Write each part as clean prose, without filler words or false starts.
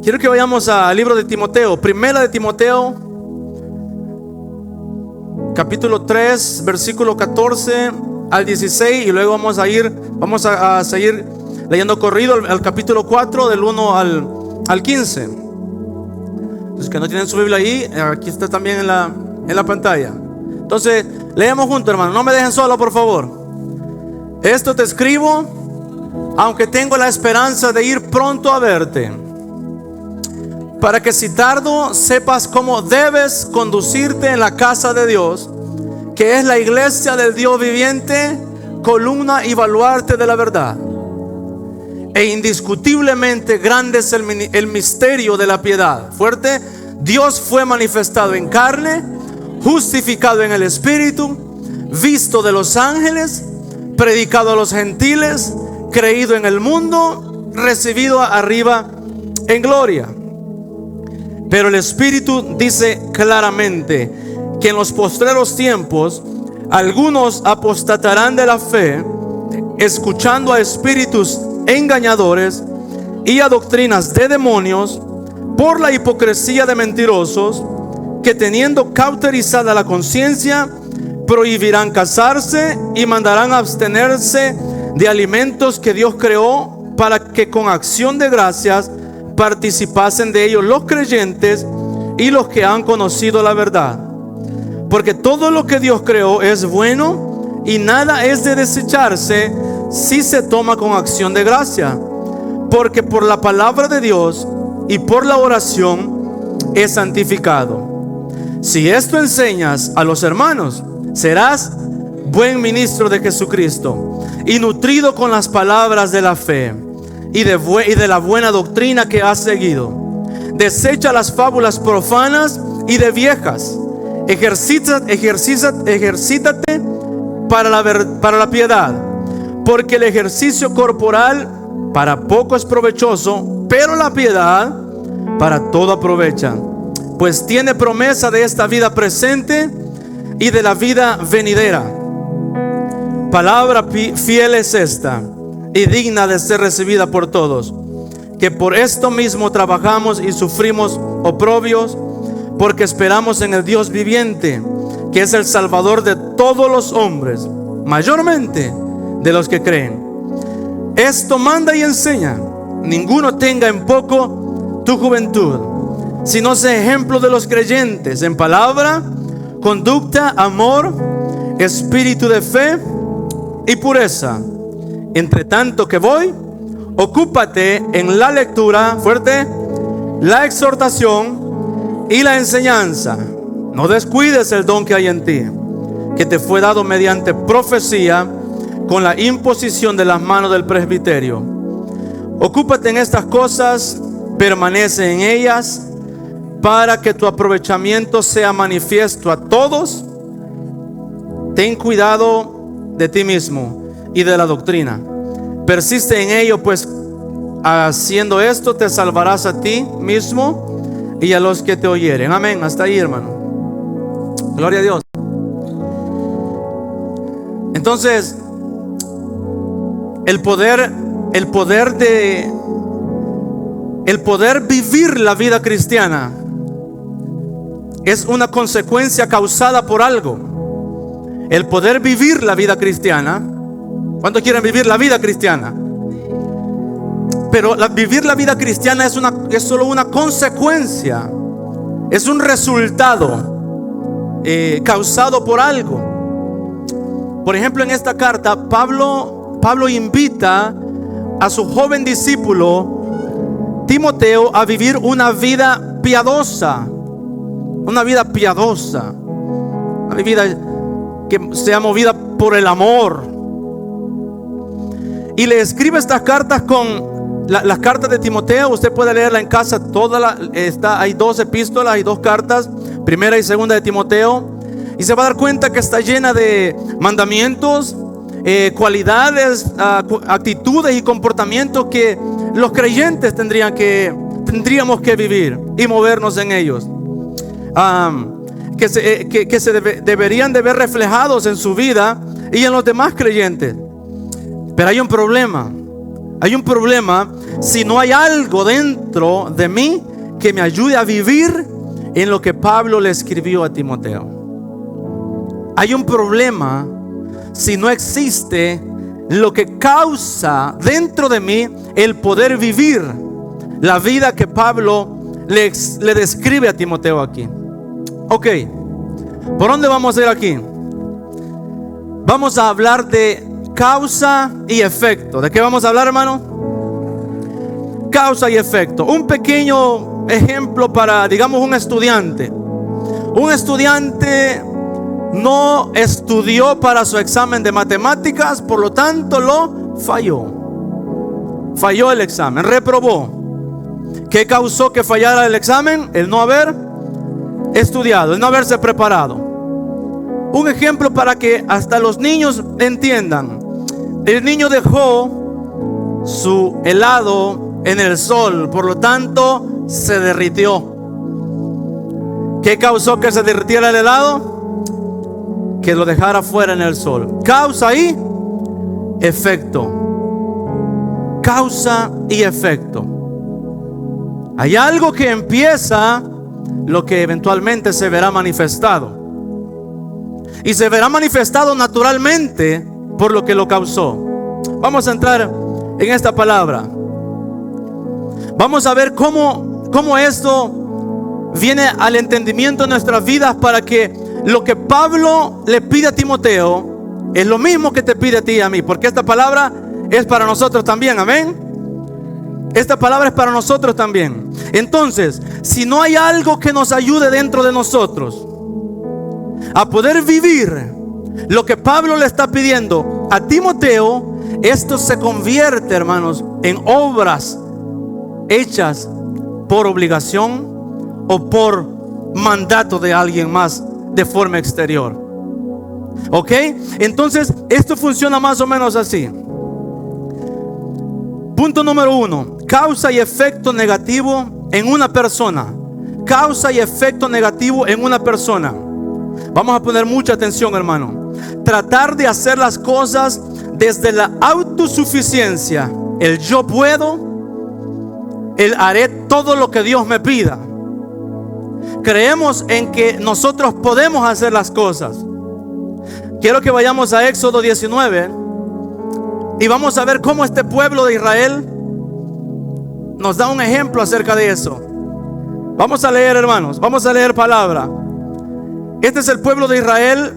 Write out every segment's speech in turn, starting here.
Quiero que vayamos al libro de Timoteo, primera de Timoteo, capítulo 3, versículo 14 al 16, y luego vamos a seguir leyendo corrido al capítulo 4, del 1 al 15. Los que no tienen su Biblia ahí, aquí está también en la pantalla. Entonces, leemos juntos, hermano. No me dejen solo, por favor. Esto te escribo, aunque tengo la esperanza de ir pronto a verte, para que si tardo sepas cómo debes conducirte en la casa de Dios, que es la iglesia del Dios viviente, columna y baluarte de la verdad. E indiscutiblemente grande es el misterio de la piedad. Fuerte. Dios fue manifestado en carne, justificado en el Espíritu, visto de los ángeles, predicado a los gentiles, creído en el mundo, recibido arriba en gloria. Pero el Espíritu dice claramente que en los postreros tiempos algunos apostatarán de la fe, escuchando a espíritus engañadores y a doctrinas de demonios, por la hipocresía de mentirosos, que teniendo cauterizada la conciencia, prohibirán casarse y mandarán abstenerse de alimentos que Dios creó, para que con acción de gracias participasen de ellos los creyentes y los que han conocido la verdad. Porque todo lo que Dios creó es bueno, y nada es de desecharse si se toma con acción de gracia, porque por la palabra de Dios y por la oración es santificado. Si esto enseñas a los hermanos, serás buen ministro de Jesucristo y nutrido con las palabras de la fe y de la buena doctrina que has seguido. Desecha las fábulas profanas y de viejas. Ejercítate para la piedad, porque el ejercicio corporal para poco es provechoso, pero la piedad para todo aprovecha, pues tiene promesa de esta vida presente y de la vida venidera. Palabra fiel es esta y digna de ser recibida por todos, que por esto mismo trabajamos y sufrimos oprobios, porque esperamos en el Dios viviente, que es el Salvador de todos los hombres, mayormente de los que creen. Esto manda y enseña: ninguno tenga en poco tu juventud, sino sea ejemplo de los creyentes en palabra, conducta, amor, espíritu de fe y pureza. Entre tanto que voy, ocúpate en la lectura, fuerte, la exhortación y la enseñanza. No descuides el don que hay en ti, que te fue dado mediante profecía, con la imposición de las manos del presbiterio. Ocúpate en estas cosas, permanece en ellas, para que tu aprovechamiento sea manifiesto a todos. Ten cuidado de ti mismo y de la doctrina. Persiste en ello, pues haciendo esto te salvarás a ti mismo y a los que te oyeren. Amén. Hasta ahí, hermano. Gloria a Dios. Entonces, el poder vivir la vida cristiana es una consecuencia causada por algo. El poder vivir la vida cristiana. ¿Cuántos quieren vivir la vida cristiana? Pero vivir la vida cristiana es solo una consecuencia, es un resultado causado por algo. Por ejemplo, en esta carta Pablo invita a su joven discípulo Timoteo a vivir una vida piadosa, una vida que sea movida por el amor. Y le escribe estas cartas con las cartas de Timoteo. Usted puede leerla en casa, hay 2 epístolas y 2 cartas, primera y segunda de Timoteo, y se va a dar cuenta que está llena de mandamientos, cualidades, actitudes y comportamientos que los creyentes tendríamos que vivir y movernos en ellos, que deberían de ver reflejados en su vida y en los demás creyentes. Pero hay un problema. Hay un problema si no hay algo dentro de mí que me ayude a vivir en lo que Pablo le escribió a Timoteo. Hay un problema si no existe lo que causa dentro de mí el poder vivir la vida que Pablo le describe a Timoteo aquí. Ok, ¿por dónde vamos a ir aquí? Vamos a hablar de causa y efecto. ¿De qué vamos a hablar, hermano? Causa y efecto. Un pequeño ejemplo para, digamos, un estudiante. Un estudiante no estudió para su examen de matemáticas, por lo tanto lo falló. Falló el examen, reprobó. ¿Qué causó que fallara el examen? El no haber estudiado, el no haberse preparado. Un ejemplo para que hasta los niños entiendan. El niño dejó su helado en el sol, por lo tanto se derritió. ¿Qué causó que se derritiera el helado? Que lo dejara fuera en el sol. Causa y efecto. Causa y efecto. Hay algo que empieza, lo que eventualmente se verá manifestado. Y se verá manifestado naturalmente por lo que lo causó. Vamos a entrar en esta palabra. Vamos a ver cómo esto viene al entendimiento de nuestras vidas, para que lo que Pablo le pide a Timoteo es lo mismo que te pide a ti y a mí, porque esta palabra es para nosotros también. Amén. Esta palabra es para nosotros también. Entonces, si no hay algo que nos ayude dentro de nosotros a poder vivir lo que Pablo le está pidiendo a Timoteo, esto se convierte, hermanos, en obras hechas por obligación o por mandato de alguien más de forma exterior. ¿Ok? Entonces, esto funciona más o menos así. Punto número 1. Causa y efecto negativo en una persona. Causa y efecto negativo en una persona. Vamos a poner mucha atención, hermano. Tratar de hacer las cosas desde la autosuficiencia. El yo puedo. El haré todo lo que Dios me pida. Creemos en que nosotros podemos hacer las cosas. Quiero que vayamos a Éxodo 19 y vamos a ver cómo este pueblo de Israel nos da un ejemplo acerca de eso. Vamos a leer, hermanos, vamos a leer palabra. Este es el pueblo de Israel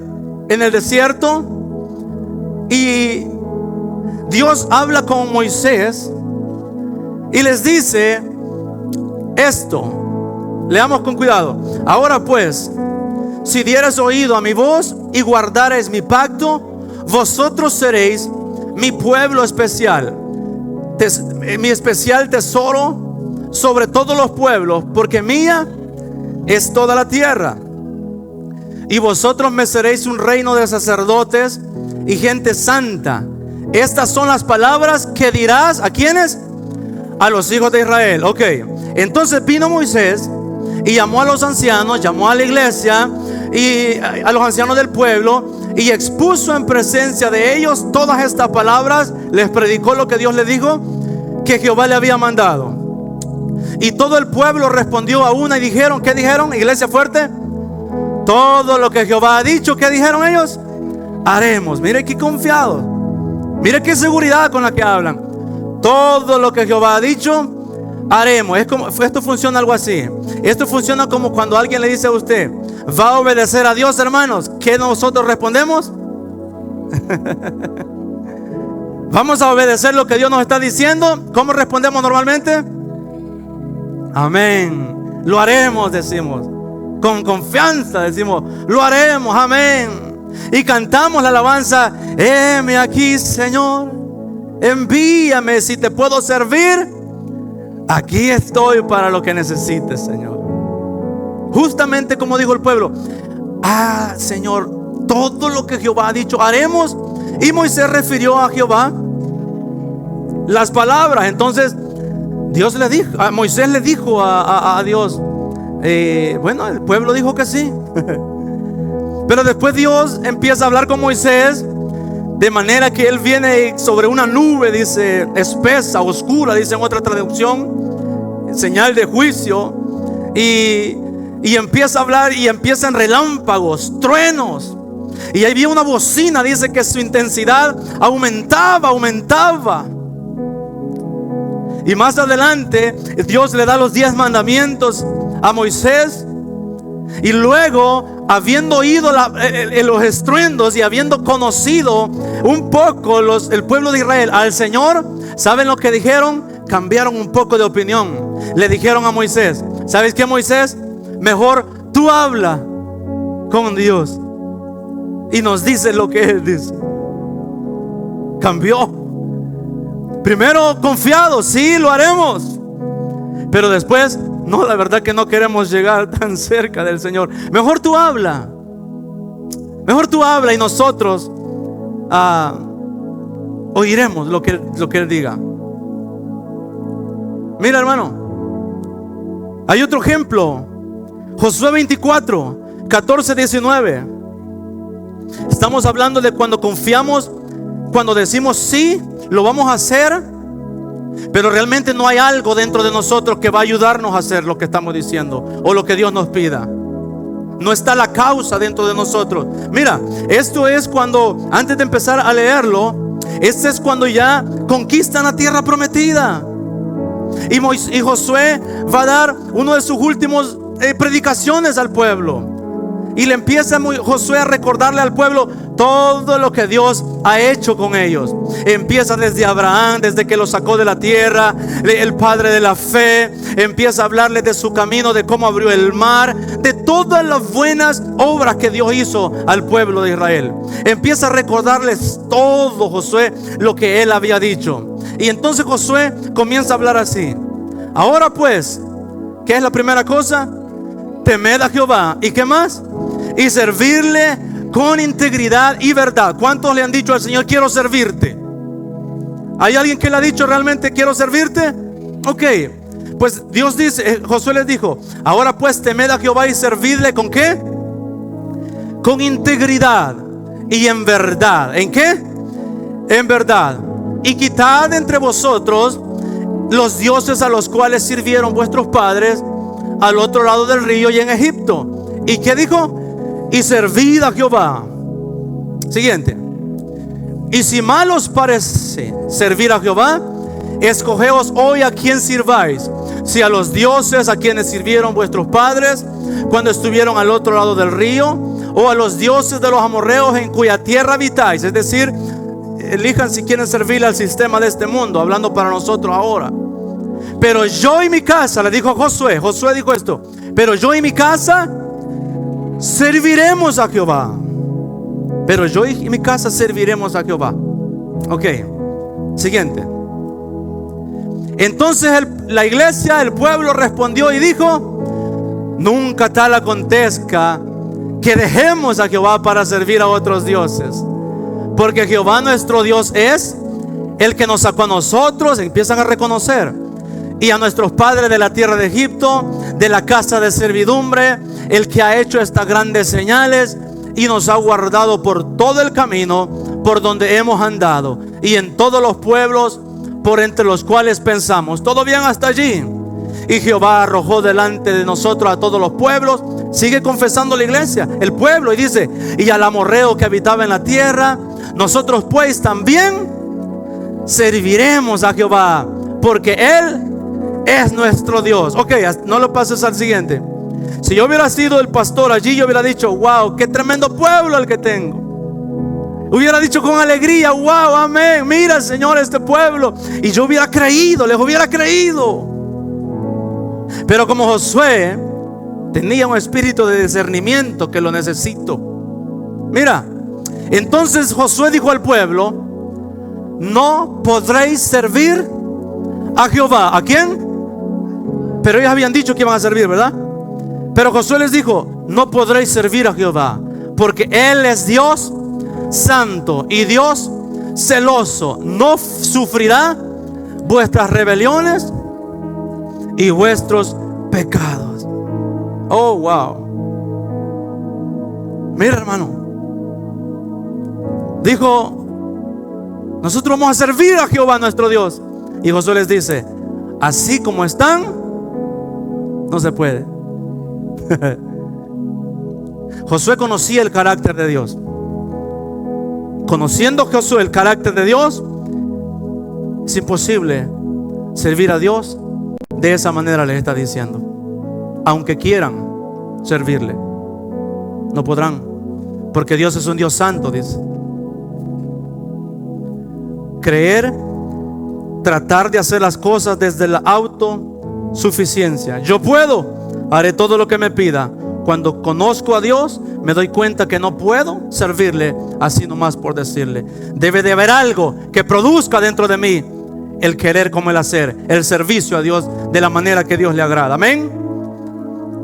en el desierto, y Dios habla con Moisés y les dice esto. Leamos con cuidado. Ahora pues, si dieres oído a mi voz y guardares mi pacto, vosotros seréis mi pueblo especial, mi especial tesoro sobre todos los pueblos, porque mía es toda la tierra. Y vosotros me seréis un reino de sacerdotes y gente santa. Estas son las palabras que dirás ¿a quiénes? A los hijos de Israel. Ok, entonces vino Moisés y llamó a los ancianos, llamó a la iglesia y a los ancianos del pueblo, y expuso en presencia de ellos todas estas palabras. Les predicó lo que Dios le dijo que Jehová le había mandado. Y todo el pueblo respondió a una y dijeron, ¿qué dijeron? Iglesia fuerte. Todo lo que Jehová ha dicho, ¿qué dijeron ellos? Haremos. Mire qué confiados. Mire qué seguridad con la que hablan. Todo lo que Jehová ha dicho, haremos. Esto funciona algo así. Esto funciona como cuando alguien le dice a usted, ¿va a obedecer a Dios, hermanos? ¿Qué nosotros respondemos? ¿Vamos a obedecer lo que Dios nos está diciendo? ¿Cómo respondemos normalmente? Amén. Lo haremos, decimos. Con confianza decimos, lo haremos, amén. Y cantamos la alabanza, heme aquí, Señor, envíame, si te puedo servir, aquí estoy para lo que necesites, Señor. Justamente como dijo el pueblo, Señor, todo lo que Jehová ha dicho haremos. Y Moisés refirió a Jehová las palabras. Entonces Dios le dijo, Moisés le dijo a Dios, bueno, el pueblo dijo que sí. Pero después Dios empieza a hablar con Moisés De manera que Él viene sobre una nube, dice, espesa, oscura, dice en otra traducción, señal de juicio. Y empieza a hablar y empiezan relámpagos, truenos. Y ahí había una bocina, dice que su intensidad aumentaba. Y más adelante Dios le da los 10 mandamientos a Moisés. Y luego, habiendo oído los estruendos y habiendo conocido un poco el pueblo de Israel al Señor, ¿saben lo que dijeron? Cambiaron un poco de opinión. Le dijeron a Moisés: ¿sabes qué, Moisés? Mejor tú habla con Dios y nos dice lo que Él dice. Cambió. Primero confiado, sí, lo haremos. Pero después, no, la verdad que no queremos llegar tan cerca del Señor. Mejor tú habla. Mejor tú habla y nosotros oiremos lo que Él diga. Mira, hermano, hay otro ejemplo. Josué 24, 14, 19. Estamos hablando de cuando confiamos, cuando decimos sí, lo vamos a hacer, pero realmente no hay algo dentro de nosotros que va a ayudarnos a hacer lo que estamos diciendo o lo que Dios nos pida. No está la causa dentro de nosotros. Mira, esto es cuando, antes de empezar a leerlo, este es cuando ya conquistan la tierra prometida. Y Josué va a dar uno de sus últimos predicaciones al pueblo. Y le empieza Josué a recordarle al pueblo todo lo que Dios ha hecho con ellos. Empieza desde Abraham, desde que lo sacó de la tierra, el padre de la fe. Empieza a hablarles de su camino, de cómo abrió el mar, de todas las buenas obras que Dios hizo al pueblo de Israel. Empieza a recordarles todo, Josué, lo que él había dicho. Y entonces Josué comienza a hablar así: ahora pues, ¿qué es la primera cosa? Temed a Jehová. ¿Y qué más? Y servirle con integridad y verdad. ¿Cuántos le han dicho al Señor: quiero servirte? ¿Hay alguien que le ha dicho realmente: quiero servirte? Ok, pues Dios dice, Josué les dijo: ahora pues temed a Jehová y servidle ¿con qué? Con integridad y en verdad. ¿En qué? En verdad. Y quitad entre vosotros los dioses a los cuales sirvieron vuestros padres al otro lado del río y en Egipto. ¿Y qué dijo? Y servid a Jehová. Siguiente. Y si mal os parece servir a Jehová, escogeos hoy a quién sirváis: si a los dioses a quienes sirvieron vuestros padres cuando estuvieron al otro lado del río, o a los dioses de los amorreos en cuya tierra habitáis. Es decir, elijan si quieren servirle al sistema de este mundo, hablando para nosotros ahora. Pero yo y mi casa, le dijo Josué. Josué dijo esto: pero yo y mi casa serviremos a Jehová. Pero yo y mi casa serviremos a Jehová. Ok, siguiente. Entonces la iglesia, el pueblo respondió y dijo: nunca tal acontezca que dejemos a Jehová para servir a otros dioses, porque Jehová nuestro Dios es el que nos sacó a nosotros. Empiezan a reconocer: y a nuestros padres de la tierra de Egipto, de la casa de servidumbre, el que ha hecho estas grandes señales y nos ha guardado por todo el camino por donde hemos andado y en todos los pueblos por entre los cuales pensamos. ¿Todo bien hasta allí? Y Jehová arrojó delante de nosotros a todos los pueblos. Sigue confesando la iglesia, el pueblo, y dice: y al amorreo que habitaba en la tierra. Nosotros pues también serviremos a Jehová, porque Él es nuestro Dios. Ok, no lo pases al siguiente. Si yo hubiera sido el pastor allí, yo hubiera dicho: wow, qué tremendo pueblo el que tengo. Hubiera dicho con alegría: wow, amén, mira, Señor, este pueblo. Y yo hubiera creído, les hubiera creído. Pero como Josué tenía un espíritu de discernimiento, que lo necesito. Mira, entonces Josué dijo al pueblo: no podréis servir a Jehová. ¿A quién? Pero ellos habían dicho que iban a servir, ¿verdad? Pero Josué les dijo: no podréis servir a Jehová, porque Él es Dios santo y Dios celoso. No sufrirá vuestras rebeliones y vuestros pecados. Oh, wow. Mira, hermano, dijo Nosotros vamos a servir a Jehová nuestro Dios. Y Josué les dice: así como están, no se puede. Josué conocía el carácter de Dios. Conociendo Josué el carácter de Dios, es imposible servir a Dios de esa manera. Les está diciendo: aunque quieran servirle, no podrán, porque Dios es un Dios santo, dice. Creer, tratar de hacer las cosas desde la autosuficiencia. Yo puedo, haré todo lo que me pida. Cuando conozco a Dios, me doy cuenta que no puedo servirle así nomás por decirle. Debe de haber algo que produzca dentro de mí el querer como el hacer, el servicio a Dios de la manera que Dios le agrada. Amén.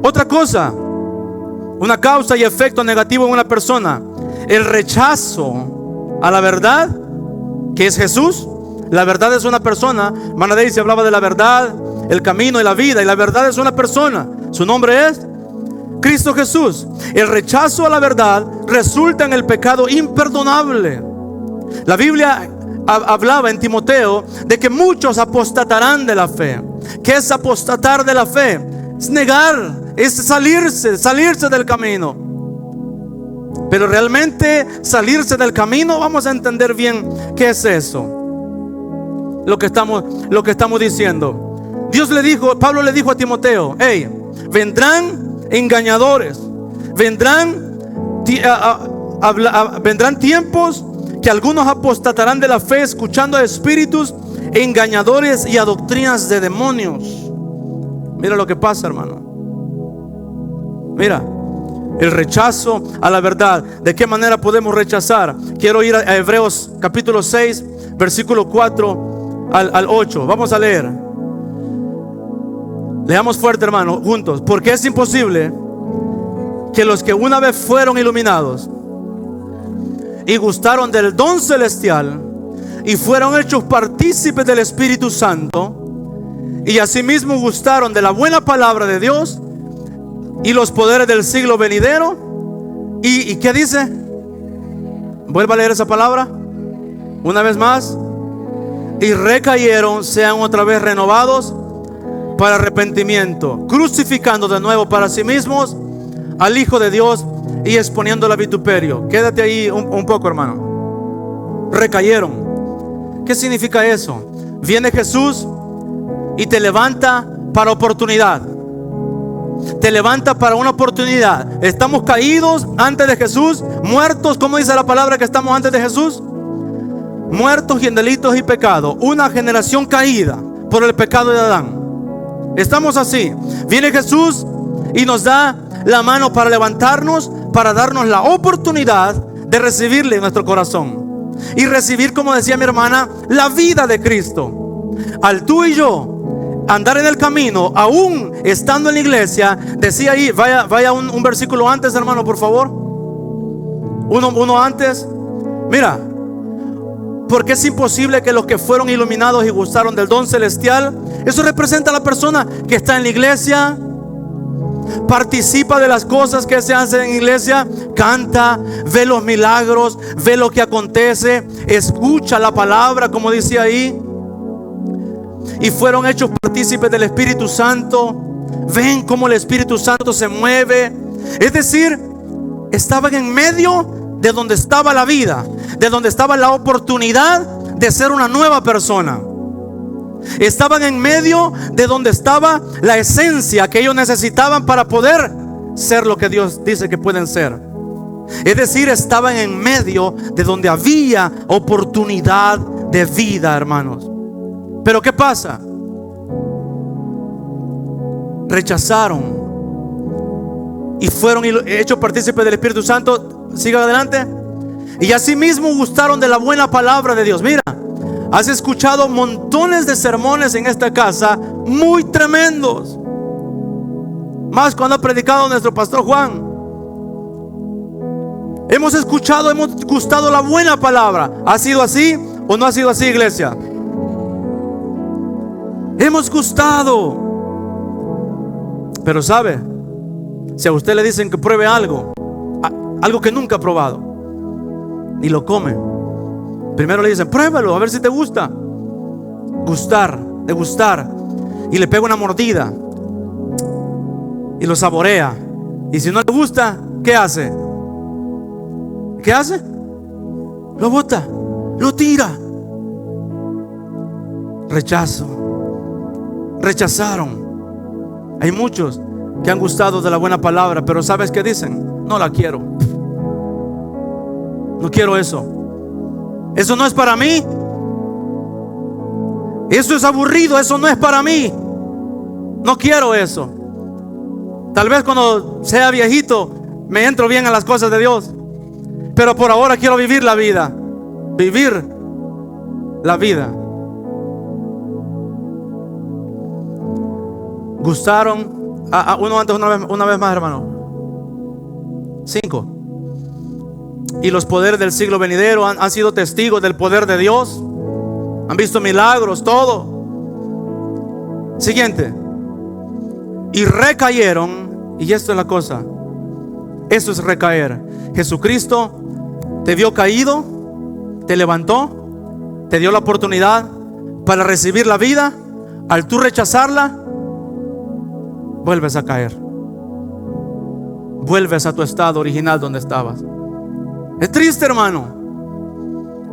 Otra cosa, una causa y efecto negativo en una persona: el rechazo a la verdad, que es Jesús. La verdad es una persona. Hermana Daisy hablaba de la verdad, el camino y la vida, y la verdad es una persona. Su nombre es Cristo Jesús. El rechazo a la verdad resulta en el pecado imperdonable. La Biblia hablaba en Timoteo de que muchos apostatarán de la fe. ¿Qué es apostatar de la fe? Es negar, es salirse del camino. Pero realmente salirse del camino, vamos a entender bien qué es eso. Lo que estamos diciendo. Dios le dijo, Pablo le dijo a Timoteo: hey, vendrán engañadores, vendrán tiempos que algunos apostatarán de la fe, escuchando a espíritus engañadores y a doctrinas de demonios. Mira lo que pasa, hermano. Mira, el rechazo a la verdad. ¿De qué manera podemos rechazar? Quiero ir a Hebreos capítulo 6, versículo 4 al 8. Vamos a leer. Leamos fuerte, hermano, juntos. Porque es imposible que los que una vez fueron iluminados y gustaron del don celestial y fueron hechos partícipes del Espíritu Santo, y asimismo gustaron de la buena palabra de Dios y los poderes del siglo venidero. ¿Y qué dice? Vuelva a leer esa palabra una vez más. Y recayeron, sean otra vez renovados para arrepentimiento, crucificando de nuevo para sí mismos al Hijo de Dios y exponiéndolo a vituperio. Quédate ahí un poco, hermano. Recayeron. ¿Qué significa eso? Viene Jesús y te levanta para oportunidad. Te levanta para una oportunidad. Estamos caídos antes de Jesús, muertos. ¿Cómo dice la palabra que estamos antes de Jesús? Muertos y en delitos y pecados. Una generación caída por el pecado de Adán. Estamos así. Viene Jesús y nos da la mano para levantarnos, para darnos la oportunidad de recibirle en nuestro corazón y recibir, como decía mi hermana, la vida de Cristo. Al tú y yo andar en el camino, aún estando en la iglesia, decía ahí, vaya un versículo antes, hermano, por favor. Uno antes. Mira, porque es imposible que los que fueron iluminados y gustaron del don celestial. Eso representa a la persona que está en la iglesia, participa de las cosas que se hacen en la iglesia, canta, ve los milagros, ve lo que acontece, escucha la palabra, como dice ahí, y fueron hechos partícipes del Espíritu Santo. Ven cómo el Espíritu Santo se mueve. Es decir, estaban en medio de donde estaba la vida, de donde estaba la oportunidad de ser una nueva persona. Estaban en medio de donde estaba la esencia que ellos necesitaban para poder ser lo que Dios dice que pueden ser. Es decir, estaban en medio de donde había oportunidad de vida, hermanos. Pero ¿qué pasa? Rechazaron y fueron hechos partícipes del Espíritu Santo. Siga adelante. Y asimismo gustaron de la buena palabra de Dios. Mira, has escuchado montones de sermones en esta casa, muy tremendos. Más cuando ha predicado nuestro pastor Juan. Hemos escuchado, hemos gustado la buena palabra. ¿Ha sido así o no ha sido así, iglesia? Hemos gustado. Pero sabe, si a usted le dicen que pruebe algo que nunca ha probado, y lo come, Primero le dicen, pruébalo, a ver si te gusta. Gustar, degustar. Y le pega una mordida y lo saborea. Y si no le gusta, ¿qué hace? ¿Qué hace? Lo bota, lo tira. Rechazo. Rechazaron. Hay muchos que han gustado de la buena palabra, pero ¿sabes qué dicen? No la quiero. No quiero eso. Eso no es para mí. Eso es aburrido, eso no es para mí. No quiero eso. Tal vez cuando sea viejito me entro bien a las cosas de Dios, pero por ahora quiero vivir la vida. Vivir la vida. Gustaron. Uno antes, una vez más, hermano. 5. Y los poderes del siglo venidero han sido testigos del poder de Dios. Han visto milagros, todo. Siguiente. Y recayeron. Y esto es la cosa. Eso es recaer. Jesucristo te vio caído, te levantó, te dio la oportunidad para recibir la vida. Al tú rechazarla, vuelves a caer. Vuelves a tu estado original donde estabas. Es triste, hermano.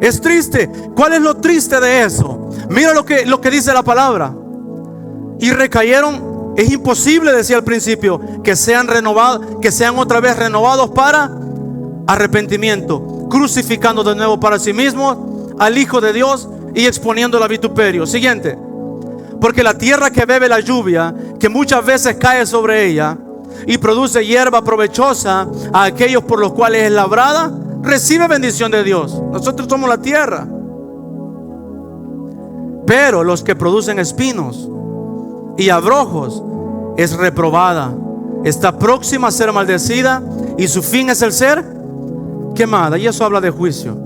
Es triste. ¿Cuál es lo triste de eso? Mira lo que dice la palabra. Y recayeron. Es imposible, decía al principio, que sean renovados, que sean otra vez renovados para arrepentimiento, crucificando de nuevo para sí mismos al Hijo de Dios y exponiéndolo a vituperio. Siguiente. Porque la tierra que bebe la lluvia, que muchas veces cae sobre ella y produce hierba provechosa a aquellos por los cuales es labrada, recibe bendición de Dios. Nosotros somos la tierra. Pero los que producen espinos y abrojos es reprobada, está próxima a ser maldecida y su fin es el ser quemada. Y eso habla de juicio.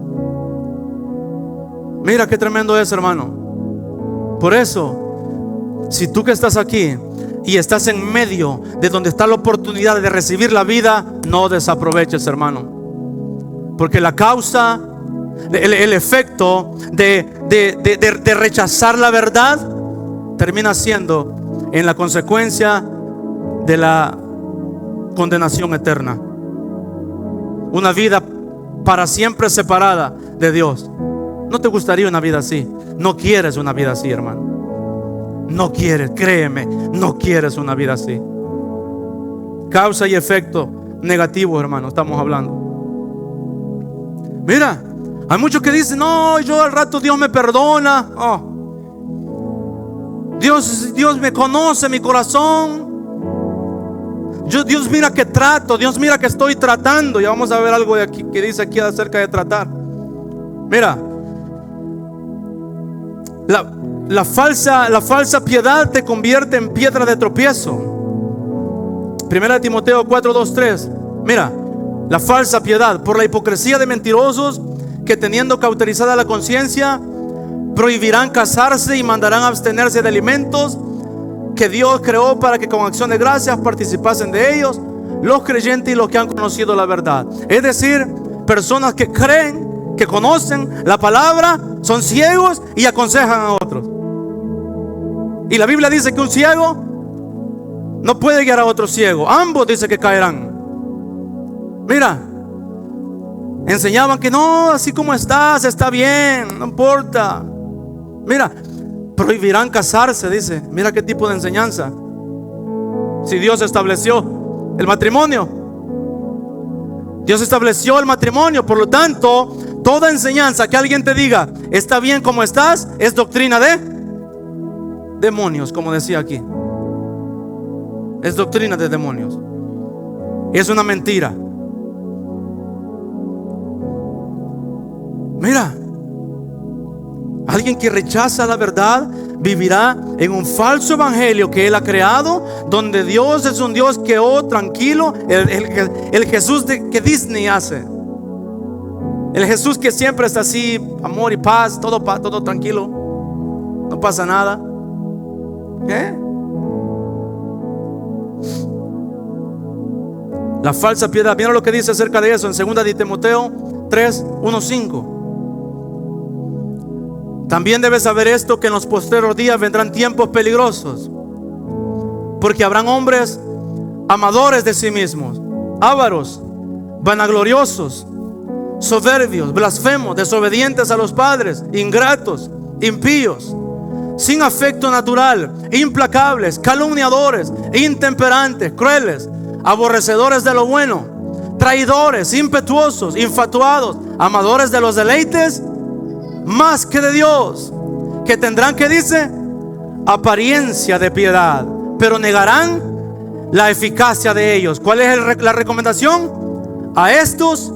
Mira qué tremendo es, hermano. Por eso, si tú que estás aquí y estás en medio de donde está la oportunidad de recibir la vida, no desaproveches, hermano. Porque la causa, el efecto de rechazar la verdad termina siendo en la consecuencia de la condenación eterna. Una vida para siempre separada de Dios. ¿No te gustaría una vida así? No quieres una vida así, hermano. No quieres, créeme, no quieres una vida así. Causa y efecto negativo, hermano, estamos hablando. Mira, hay muchos que dicen, no, yo al rato Dios me perdona. Dios me conoce mi corazón. Dios mira que trato, Dios mira que estoy tratando. Ya vamos a ver algo de aquí que dice aquí acerca de tratar. Mira, la falsa piedad te convierte en piedra de tropiezo. Primera de Timoteo 4:2-3. Mira, la falsa piedad, por la hipocresía de mentirosos que teniendo cauterizada la conciencia prohibirán casarse y mandarán abstenerse de alimentos que Dios creó para que con acción de gracias participasen de ellos los creyentes y los que han conocido la verdad. Es decir, personas que creen, que conocen la palabra, son ciegos y aconsejan a otros. Y la Biblia dice que un ciego no puede guiar a otro ciego. Ambos dice que caerán. Mira, enseñaban que no, así como estás, está bien, no importa. Mira, prohibirán casarse, dice. Mira qué tipo de enseñanza. Si Dios estableció el matrimonio, Dios estableció el matrimonio. Por lo tanto, toda enseñanza que alguien te diga está bien como estás, es doctrina de demonios, como decía aquí. Es doctrina de demonios. Es una mentira. Mira, alguien que rechaza la verdad vivirá en un falso evangelio que él ha creado, donde Dios es un Dios que, tranquilo, el Jesús que Disney hace. El Jesús que siempre está así, amor y paz, todo tranquilo, no pasa nada. La falsa piedad. Mira lo que dice acerca de eso en 2 de Timoteo 3:1-5. También debes saber esto, que en los postreros días vendrán tiempos peligrosos, porque habrán hombres amadores de sí mismos, ávaros, vanagloriosos, soberbios, blasfemos, desobedientes a los padres, ingratos, impíos, sin afecto natural, implacables, calumniadores, intemperantes, crueles, aborrecedores de lo bueno, traidores, impetuosos, infatuados, amadores de los deleites más que de Dios, que tendrán, que dice, apariencia de piedad, pero negarán la eficacia de ellos. ¿Cuál es la recomendación? A estos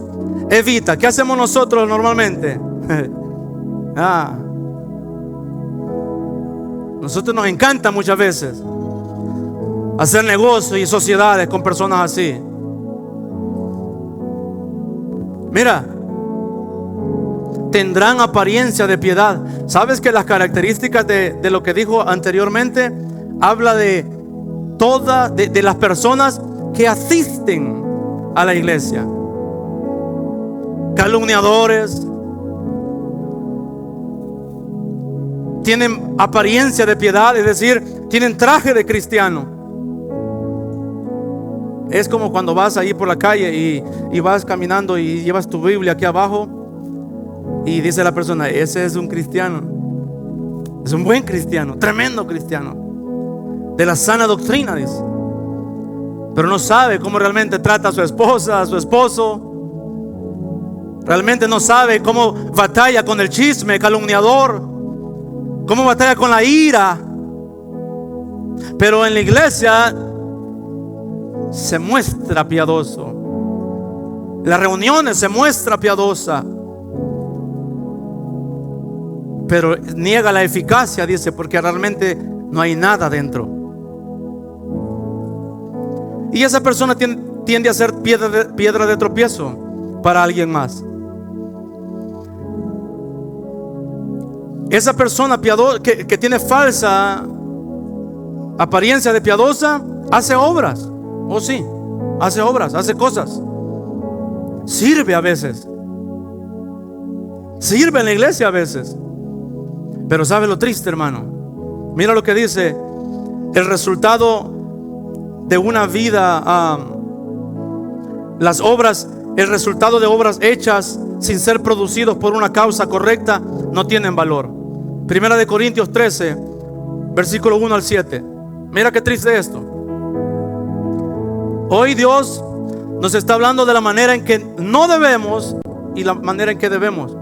evita. ¿Qué hacemos nosotros normalmente? Nosotros nos encanta muchas veces hacer negocios y sociedades con personas así. Mira, tendrán apariencia de piedad. ¿Sabes que las características de lo que dijo anteriormente habla de todas de las personas que asisten a la iglesia? Calumniadores, tienen apariencia de piedad, es decir, tienen traje de cristiano. Es como cuando vas ahí por la calle y vas caminando y llevas tu Biblia aquí abajo y dice la persona: ese es un cristiano, es un buen cristiano, tremendo cristiano, de la sana doctrina, dice. Pero no sabe cómo realmente trata a su esposa, a su esposo. Realmente no sabe cómo batalla con el chisme calumniador, cómo batalla con la ira. Pero en la iglesia se muestra piadoso, en las reuniones se muestra piadosa, pero niega la eficacia, dice, porque realmente no hay nada dentro. Y esa persona tiende a ser piedra de tropiezo para alguien más. Esa persona que tiene falsa apariencia de piadosa hace obras. Oh sí, hace obras, hace cosas, sirve a veces, sirve en la iglesia a veces. Pero ¿sabe lo triste, hermano? Mira lo que dice el resultado de una vida, las obras, el resultado de obras hechas sin ser producidos por una causa correcta no tienen valor. Primera de Corintios 13, versículo 1 al 7. Mira qué triste esto. Hoy Dios nos está hablando de la manera en que no debemos y la manera en que debemos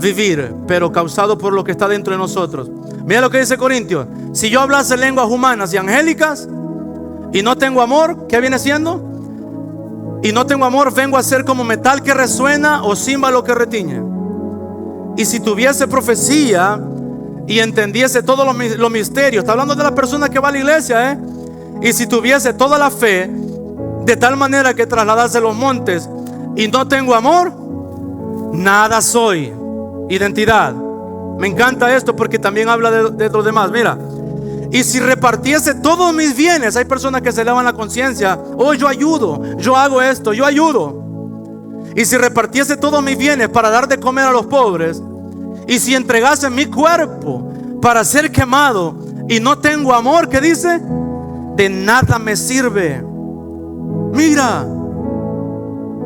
vivir, pero causado por lo que está dentro de nosotros. Mira lo que dice Corintios: si yo hablase lenguas humanas y angélicas y no tengo amor, ¿qué viene siendo? Y no tengo amor, vengo a ser como metal que resuena o címbalo que retiñe. Y si tuviese profecía y entendiese todos los misterios, está hablando de la persona que va a la iglesia, y si tuviese toda la fe, de tal manera que trasladase los montes, y no tengo amor, nada soy. Identidad. Me encanta esto porque también habla de los demás. Mira, y si repartiese todos mis bienes, hay personas que se elevan la conciencia: oh, yo ayudo, yo hago esto, yo ayudo. Y si repartiese todos mis bienes para dar de comer a los pobres, y si entregase mi cuerpo para ser quemado y no tengo amor, ¿qué dice? De nada me sirve. Mira,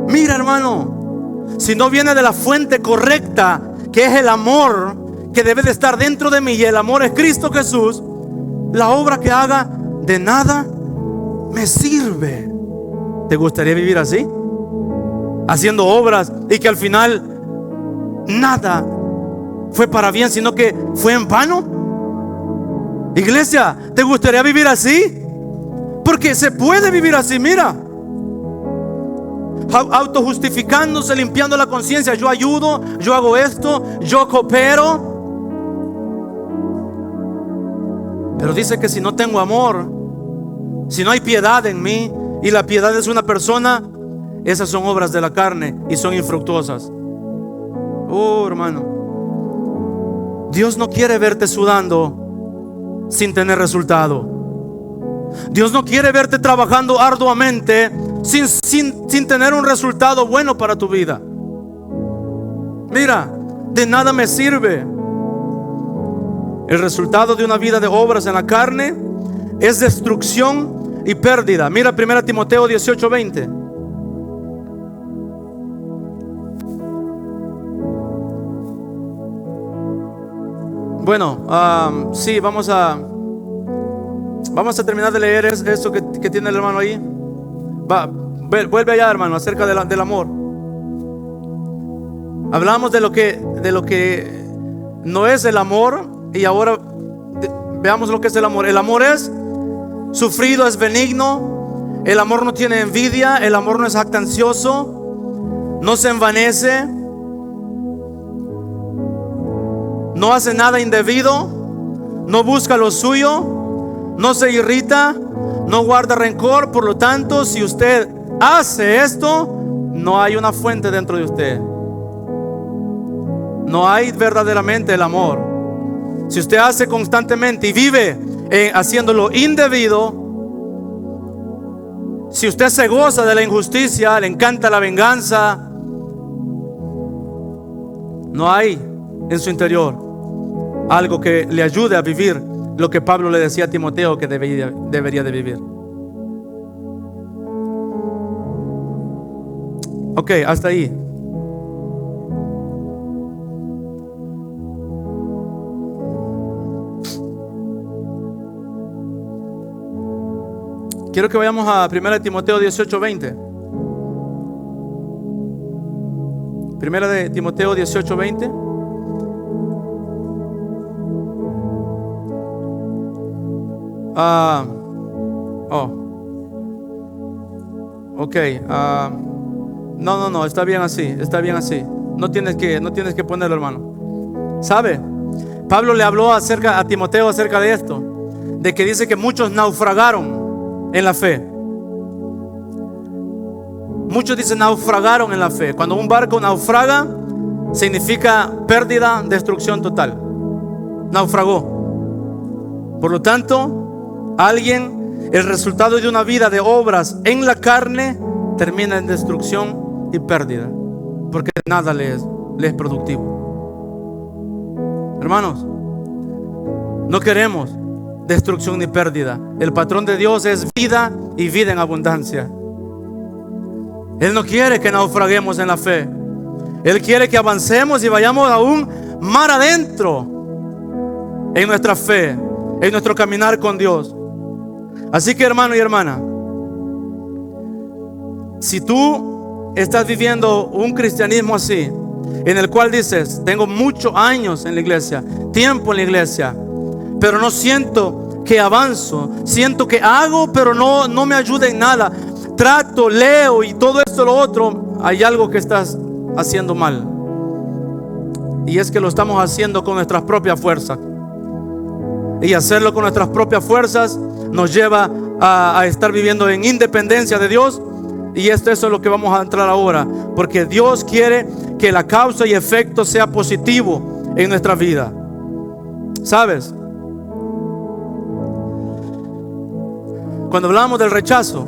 mira, hermano, si no viene de la fuente correcta, que es el amor que debe de estar dentro de mí, y el amor es Cristo Jesús, la obra que haga de nada me sirve. ¿Te gustaría vivir así? Haciendo obras y que al final nada fue para bien, sino que fue en vano. Iglesia, ¿te gustaría vivir así? Porque se puede vivir así, mira, autojustificándose, limpiando la conciencia: yo ayudo, yo hago esto, yo coopero. Pero dice que si no tengo amor, si no hay piedad en mí, y la piedad es una persona, esas son obras de la carne y son infructuosas. Oh, hermano, Dios no quiere verte sudando sin tener resultado. Dios no quiere verte trabajando arduamente sin tener un resultado bueno para tu vida. Mira, de nada me sirve El resultado de una vida de obras en la carne es destrucción y pérdida. Mira 1 Timoteo 18:20. Bueno, sí, vamos a terminar de leer eso que tiene el hermano ahí. Vuelve allá, hermano, acerca del amor. Hablamos de lo que no es el amor, y ahora veamos lo que es el amor. El amor es sufrido, es benigno. El amor no tiene envidia. El amor no es jactancioso, no se envanece, no hace nada indebido, no busca lo suyo, no se irrita, no guarda rencor. Por lo tanto, si usted hace esto, no hay una fuente dentro de usted. No hay verdaderamente el amor. Si usted hace constantemente y vive haciendo lo indebido, si usted se goza de la injusticia, le encanta la venganza, no hay en su interior algo que le ayude a vivir lo que Pablo le decía a Timoteo que debería de vivir. Ok, hasta ahí. Quiero que vayamos a 1 Timoteo 18:20. 1 Timoteo 18:20. Ok. No, está bien así. Está bien así. No tienes que ponerlo, hermano. ¿Sabe? Pablo le habló a Timoteo acerca de esto, de que dice que muchos naufragaron en la fe. Muchos dicen naufragaron en la fe. Cuando un barco naufraga, significa pérdida, destrucción total. Naufragó. Por lo tanto, el resultado de una vida de obras en la carne termina en destrucción y pérdida, porque nada le es productivo. Hermanos, no queremos destrucción ni pérdida. El patrón de Dios es vida y vida en abundancia. Él no quiere que naufraguemos en la fe. Él quiere que avancemos y vayamos aún mar adentro en nuestra fe, en nuestro caminar con Dios. Así que, hermano y hermana, si tú estás viviendo un cristianismo así, en el cual dices: tengo muchos años en la iglesia, tiempo en la iglesia, pero no siento que avanzo, siento que hago, pero no me ayuda en nada, trato, leo y todo esto, lo otro, hay algo que estás haciendo mal. Y es que lo estamos haciendo con nuestras propias fuerzas. Y hacerlo con nuestras propias fuerzas nos lleva a estar viviendo en independencia de Dios. Y eso es lo que vamos a entrar ahora, porque Dios quiere que la causa y efecto sea positivo en nuestra vida. ¿Sabes? Cuando hablamos del rechazo,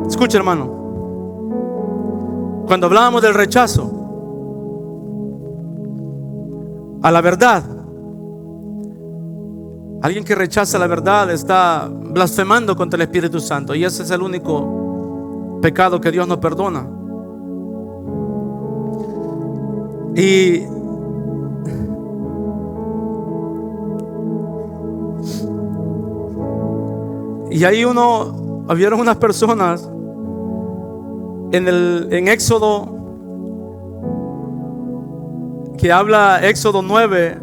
escucha, hermano, cuando hablamos del rechazo a la verdad, alguien que rechaza la verdad está blasfemando contra el Espíritu Santo, y ese es el único pecado que Dios no perdona. Y ahí habieron unas personas en Éxodo, que habla Éxodo 9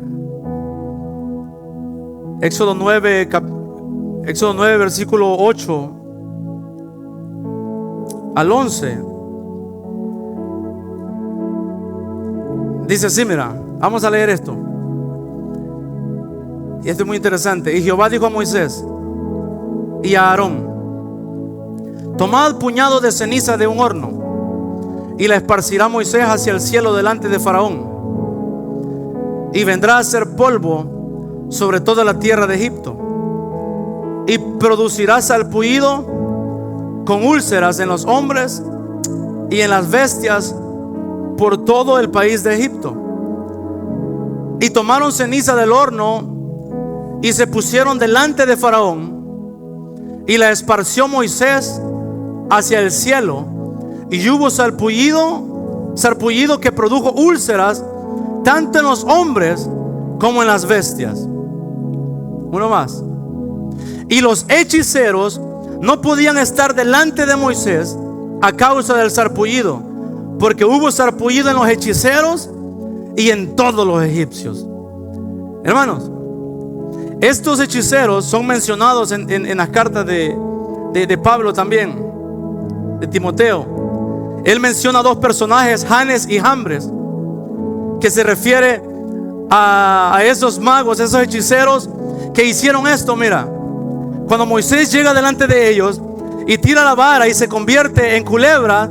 versículo 8 al 11. Dice así, mira, vamos a leer esto. Y esto es muy interesante. Y Jehová dijo a Moisés y a Aarón: tomad puñado de ceniza de un horno, y la esparcirá Moisés hacia el cielo delante de Faraón, y vendrá a ser polvo sobre toda la tierra de Egipto, y producirá salpullido con úlceras en los hombres y en las bestias por todo el país de Egipto. Y tomaron ceniza del horno y se pusieron delante de Faraón, y la esparció Moisés hacia el cielo, y hubo sarpullido que produjo úlceras tanto en los hombres como en las bestias. Uno más. Y los hechiceros no podían estar delante de Moisés a causa del sarpullido, porque hubo sarpullido en los hechiceros y en todos los egipcios. Hermanos, estos hechiceros son mencionados en las cartas de Pablo también, de Timoteo. Él menciona dos personajes, Janes y Jambres, que se refiere a esos magos, esos hechiceros que hicieron esto. Mira, cuando Moisés llega delante de ellos y tira la vara y se convierte en culebra,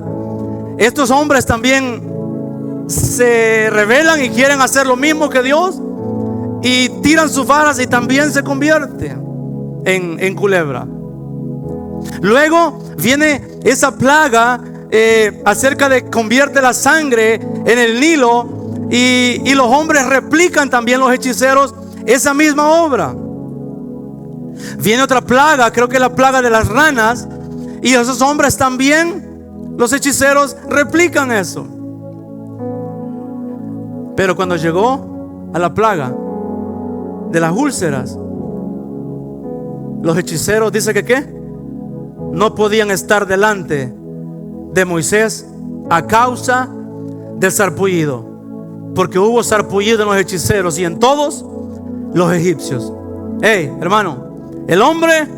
estos hombres también se rebelan y quieren hacer lo mismo que Dios, y tiran sus varas y también se convierte en culebra. Luego viene esa plaga acerca de convierte la sangre en el Nilo, y los hombres replican también, los hechiceros, esa misma obra. Viene otra plaga, creo que es la plaga de las ranas, y esos hombres también, los hechiceros, replican eso. Pero cuando llegó a la plaga de las úlceras, los hechiceros, dice que ¿qué? No podían estar delante de Moisés a causa del sarpullido, porque hubo sarpullido en los hechiceros y en todos los egipcios. Hey, hermano, el hombre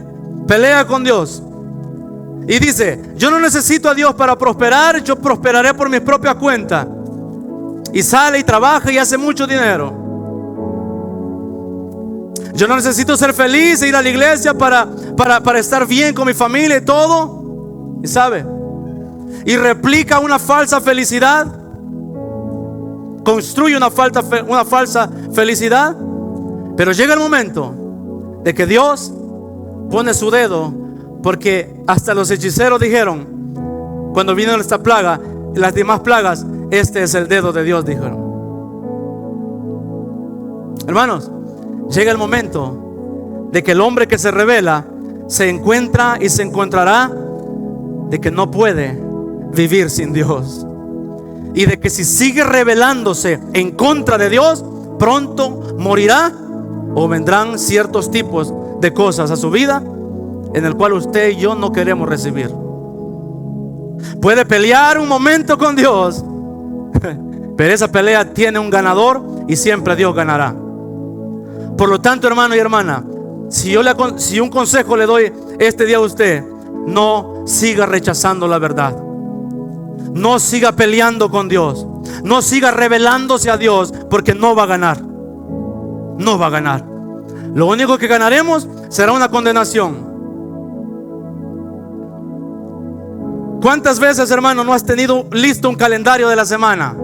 pelea con Dios y dice: yo no necesito a Dios para prosperar, yo prosperaré por mi propia cuenta. Y sale y trabaja y hace mucho dinero. Yo no necesito ser feliz e ir a la iglesia para estar bien con mi familia y todo. Y sabe, y replica una falsa felicidad, construye una falsa felicidad. Pero llega el momento de que Dios pone su dedo, porque hasta los hechiceros dijeron, cuando vino esta plaga, las demás plagas, este es el dedo de Dios, dijeron. Hermanos, llega el momento de que el hombre que se revela se encuentra y se encontrará de que no puede vivir sin Dios, y de que si sigue rebelándose en contra de Dios, pronto morirá, o vendrán ciertos tipos de cosas a su vida en el cual usted y yo no queremos recibir. Puede pelear un momento con Dios, pero esa pelea tiene un ganador y siempre Dios ganará. Por lo tanto, hermano y hermana, si un consejo le doy este día a usted: no siga rechazando la verdad, no siga peleando con Dios, no siga rebelándose a Dios, porque no va a ganar. No va a ganar. Lo único que ganaremos será una condenación. ¿Cuántas veces, hermano, no has tenido listo un calendario de la semana?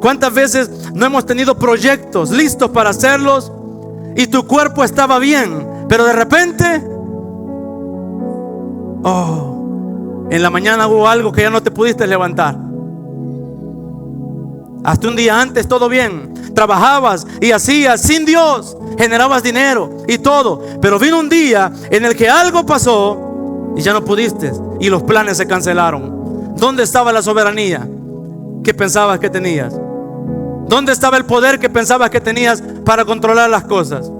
¿Cuántas veces no hemos tenido proyectos listos para hacerlos y tu cuerpo estaba bien, pero de repente, en la mañana hubo algo que ya no te pudiste levantar? Hasta un día antes todo bien, trabajabas y hacías sin Dios, generabas dinero y todo, pero vino un día en el que algo pasó y ya no pudiste, y los planes se cancelaron. ¿Dónde estaba la soberanía que pensabas que tenías? ¿Dónde estaba el poder que pensabas que tenías para controlar las cosas?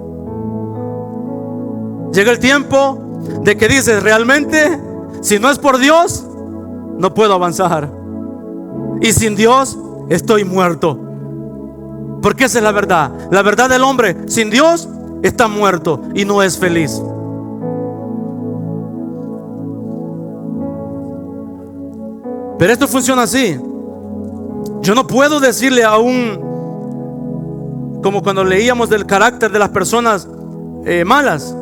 Llega el tiempo de que dices: realmente, si no es por Dios, no puedo avanzar, y sin Dios estoy muerto. Porque esa es la verdad. La verdad del hombre sin Dios está muerto y no es feliz. Pero esto funciona así. Yo no puedo decirle a como cuando leíamos del carácter de las personas malas,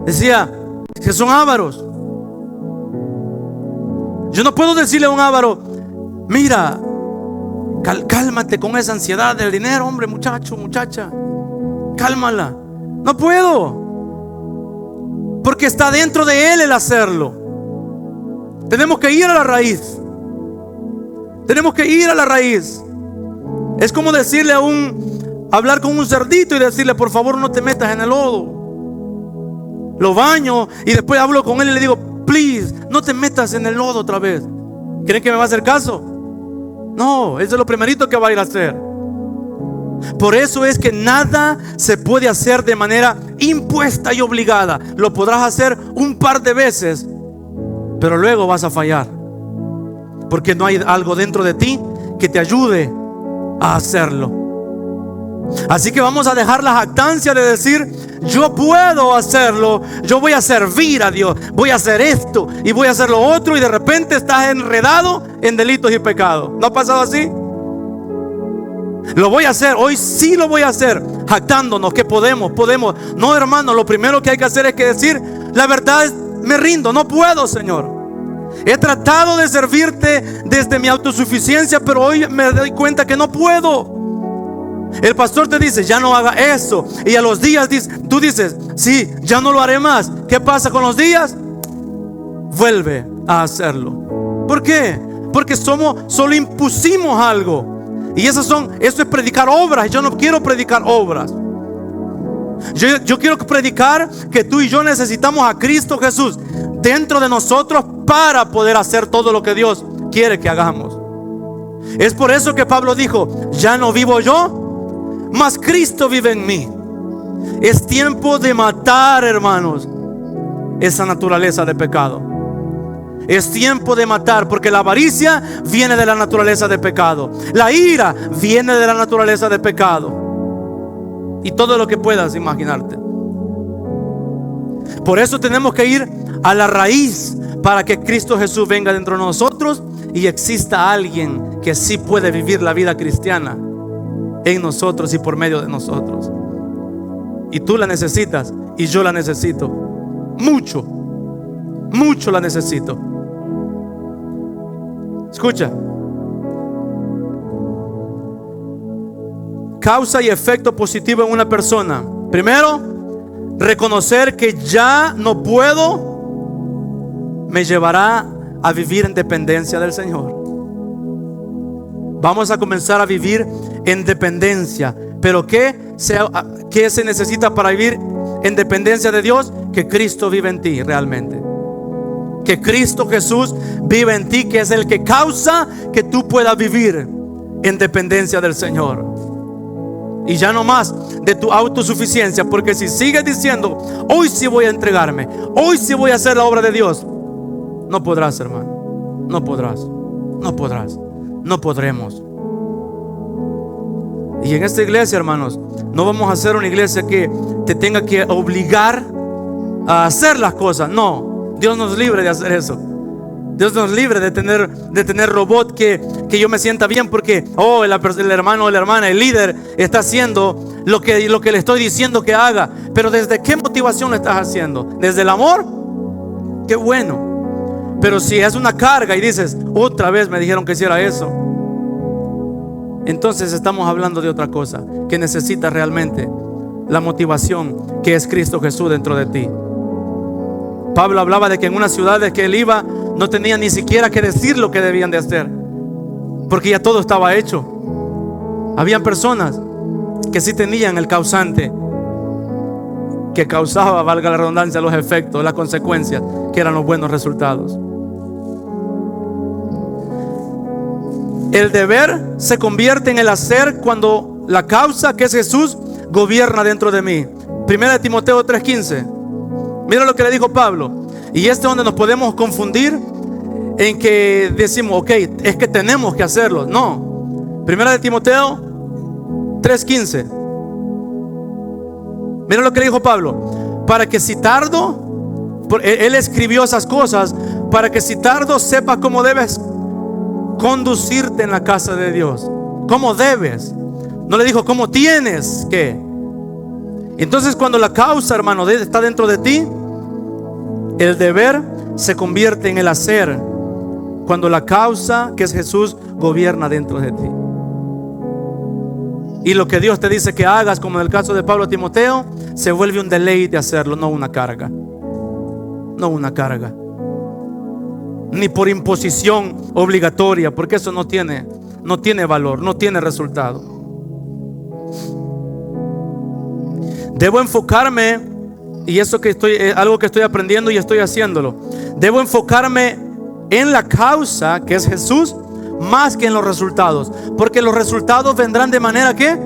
decía que son ávaros. Yo no puedo decirle a un avaro: mira, cálmate con esa ansiedad del dinero, hombre, muchacho, muchacha, cálmala. No puedo, porque está dentro de él el hacerlo. Tenemos que ir a la raíz. Tenemos que ir a la raíz. Es como decirle a hablar con un cerdito y decirle: por favor, no te metas en el lodo. Lo baño y después hablo con él y le digo: please, no te metas en el lodo otra vez. ¿Creen que me va a hacer caso? No, eso es lo primerito que va a ir a hacer. Por eso es que nada se puede hacer de manera impuesta y obligada. Lo podrás hacer un par de veces, pero luego vas a fallar, porque no hay algo dentro de ti que te ayude a hacerlo. Así que vamos a dejar la jactancia de decir: yo puedo hacerlo, yo voy a servir a Dios, voy a hacer esto y voy a hacer lo otro, y de repente estás enredado en delitos y pecados. ¿No ha pasado así? Lo voy a hacer, hoy sí lo voy a hacer, jactándonos que podemos. No, hermano, lo primero que hay que hacer es que decir: la verdad es, me rindo, no puedo, Señor. He tratado de servirte desde mi autosuficiencia, pero hoy me doy cuenta que no puedo. El pastor te dice: ya no haga eso, y a los días tú dices: sí, ya no lo haré más. ¿Qué pasa con los días? Vuelve a hacerlo. ¿Por qué? Porque solo impusimos algo. Y eso es predicar obras. Yo no quiero predicar obras. Yo quiero predicar que tú y yo necesitamos a Cristo Jesús dentro de nosotros para poder hacer todo lo que Dios quiere que hagamos. Es por eso que Pablo dijo: ya no vivo yo, mas Cristo vive en mí. Es tiempo de matar, hermanos, esa naturaleza de pecado. Es tiempo de matar, porque la avaricia viene de la naturaleza de pecado. La ira viene de la naturaleza de pecado. Y todo lo que puedas imaginarte. Por eso tenemos que ir a la raíz, para que Cristo Jesús venga dentro de nosotros y exista alguien que sí puede vivir la vida cristiana en nosotros y por medio de nosotros. Y tú la necesitas y yo la necesito. Mucho, mucho la necesito. Escucha. Causa y efecto positivo en una persona. Primero, reconocer que ya no puedo me llevará a vivir en dependencia del Señor. Vamos a comenzar a vivir en dependencia. Pero ¿qué se necesita para vivir en dependencia de Dios? Que Cristo vive en ti realmente. Que Cristo Jesús vive en ti, que es el que causa que tú puedas vivir en dependencia del Señor. Y ya no más de tu autosuficiencia. Porque si sigues diciendo: hoy sí voy a entregarme, hoy sí voy a hacer la obra de Dios, no podrás, hermano. No podrás. No podrás. No podremos. Y en esta iglesia, hermanos, no vamos a hacer una iglesia que te tenga que obligar a hacer las cosas. No. Dios nos libre de hacer eso. Dios nos libre de tener robot que yo me sienta bien porque el hermano o la hermana, el líder, está haciendo lo que le estoy diciendo que haga. Pero ¿desde qué motivación lo estás haciendo? ¿Desde el amor? Qué bueno. Pero si es una carga y dices: otra vez me dijeron que hiciera eso, entonces estamos hablando de otra cosa, que necesita realmente la motivación que es Cristo Jesús dentro de ti. Pablo hablaba de que en unas ciudades que él iba no tenía ni siquiera que decir lo que debían de hacer, porque ya todo estaba hecho. Habían personas que sí tenían el causante que causaba, valga la redundancia, los efectos, las consecuencias, que eran los buenos resultados. El deber se convierte en el hacer cuando la causa, que es Jesús, gobierna dentro de mí. Primera de Timoteo 3:15. Mira lo que le dijo Pablo. Y es donde nos podemos confundir, en que decimos: ok, es que tenemos que hacerlo. No. Primera de Timoteo 3:15. Mira lo que le dijo Pablo: para que si tardo, él escribió esas cosas para que si tardo sepas cómo debes conducirte en la casa de Dios. ¿Cómo debes? No le dijo cómo tienes que. Entonces, cuando la causa, hermano, está dentro de ti, el deber se convierte en el hacer cuando la causa, que es Jesús, gobierna dentro de ti. Y lo que Dios te dice que hagas, como en el caso de Pablo a Timoteo, se vuelve un deleite hacerlo, no una carga. No una carga. Ni por imposición obligatoria, porque eso no tiene valor, no tiene resultado. Debo enfocarme, y eso que algo que estoy aprendiendo y estoy haciéndolo. Debo enfocarme en la causa, que es Jesús, más que en los resultados, porque los resultados vendrán de manera que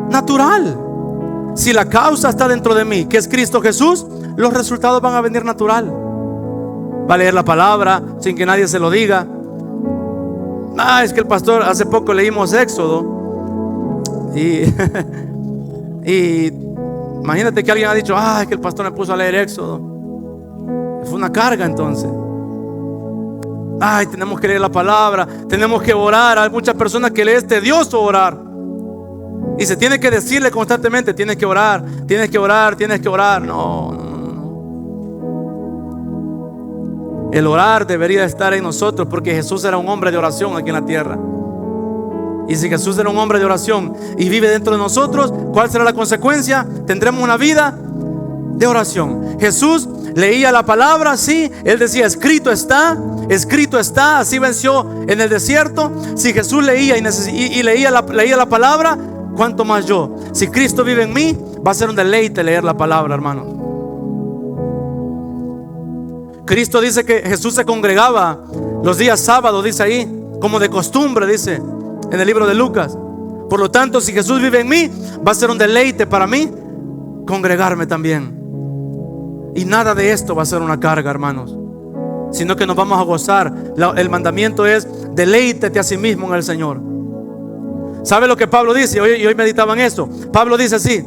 natural. Si la causa está dentro de mí, que es Cristo Jesús, los resultados van a venir natural. Va a leer la palabra sin que nadie se lo diga. Es que el pastor, hace poco leímos Éxodo y imagínate que alguien ha dicho: es que el pastor me puso a leer Éxodo. Fue una carga entonces. Tenemos que leer la palabra, tenemos que orar. Hay muchas personas que les es tedioso orar, y se tiene que decirle constantemente: tienes que orar, tienes que orar, tienes que orar. No. El orar debería estar en nosotros, porque Jesús era un hombre de oración aquí en la tierra. Y si Jesús era un hombre de oración y vive dentro de nosotros, ¿cuál será la consecuencia? Tendremos una vida de oración. Jesús leía la palabra, sí. Él decía: escrito está, así venció en el desierto. Si Jesús leía y leía la palabra, ¿cuánto más yo? Si Cristo vive en mí, va a ser un deleite leer la palabra, hermano. Cristo dice que Jesús se congregaba los días sábados, dice ahí, como de costumbre, dice en el libro de Lucas. Por lo tanto, si Jesús vive en mí, va a ser un deleite para mí congregarme también. Y nada de esto va a ser una carga, hermanos, sino que nos vamos a gozar. El mandamiento es: deleítete a sí mismo en el Señor. ¿Sabe lo que Pablo dice? Hoy meditaba en eso. Pablo dice así.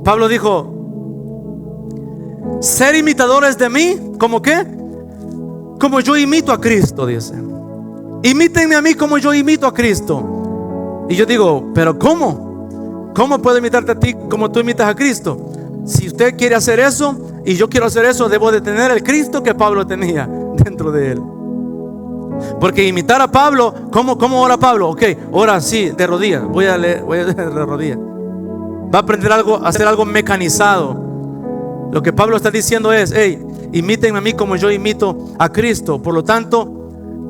Pablo dijo: ser imitadores de mí, ¿cómo qué? Como yo imito a Cristo, dice. Imítenme a mí como yo imito a Cristo. Y yo digo: ¿pero cómo? ¿Cómo puedo imitarte a ti como tú imitas a Cristo? Si usted quiere hacer eso y yo quiero hacer eso, debo de tener el Cristo que Pablo tenía dentro de él. Porque imitar a Pablo, ¿cómo ora Pablo? Ok, ora así, de rodillas. Voy a leer de rodillas. Va a aprender a hacer algo mecanizado. Lo que Pablo está diciendo es: imítenme a mí como yo imito a Cristo. Por lo tanto,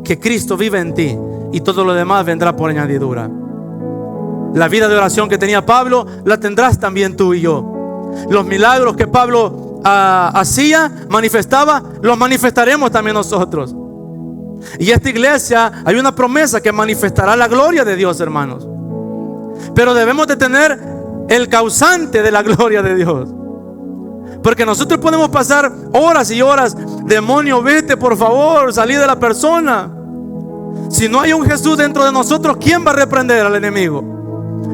que Cristo vive en ti, y todo lo demás vendrá por añadidura. La vida de oración que tenía Pablo, la tendrás también tú y yo. Los milagros que Pablo manifestaba, los manifestaremos también nosotros. Y esta iglesia, hay una promesa que manifestará la gloria de Dios, hermanos. Pero debemos de tener el causante de la gloria de Dios. Porque nosotros podemos pasar horas y horas: demonio, vete, por favor, salí de la persona. Si no hay un Jesús dentro de nosotros, ¿quién va a reprender al enemigo?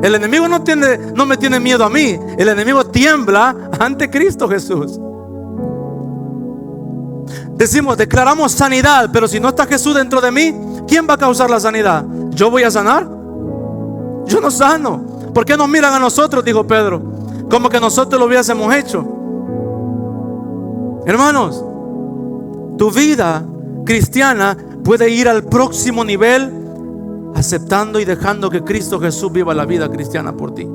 El enemigo no me tiene miedo a mí. El enemigo tiembla ante Cristo Jesús. Declaramos sanidad, pero si no está Jesús dentro de mí, ¿quién va a causar la sanidad? ¿Yo voy a sanar? Yo no sano. ¿Por qué nos miran a nosotros? Dijo Pedro, como que nosotros lo hubiésemos hecho. Hermanos, tu vida cristiana puede ir al próximo nivel aceptando y dejando que Cristo Jesús viva la vida cristiana por ti,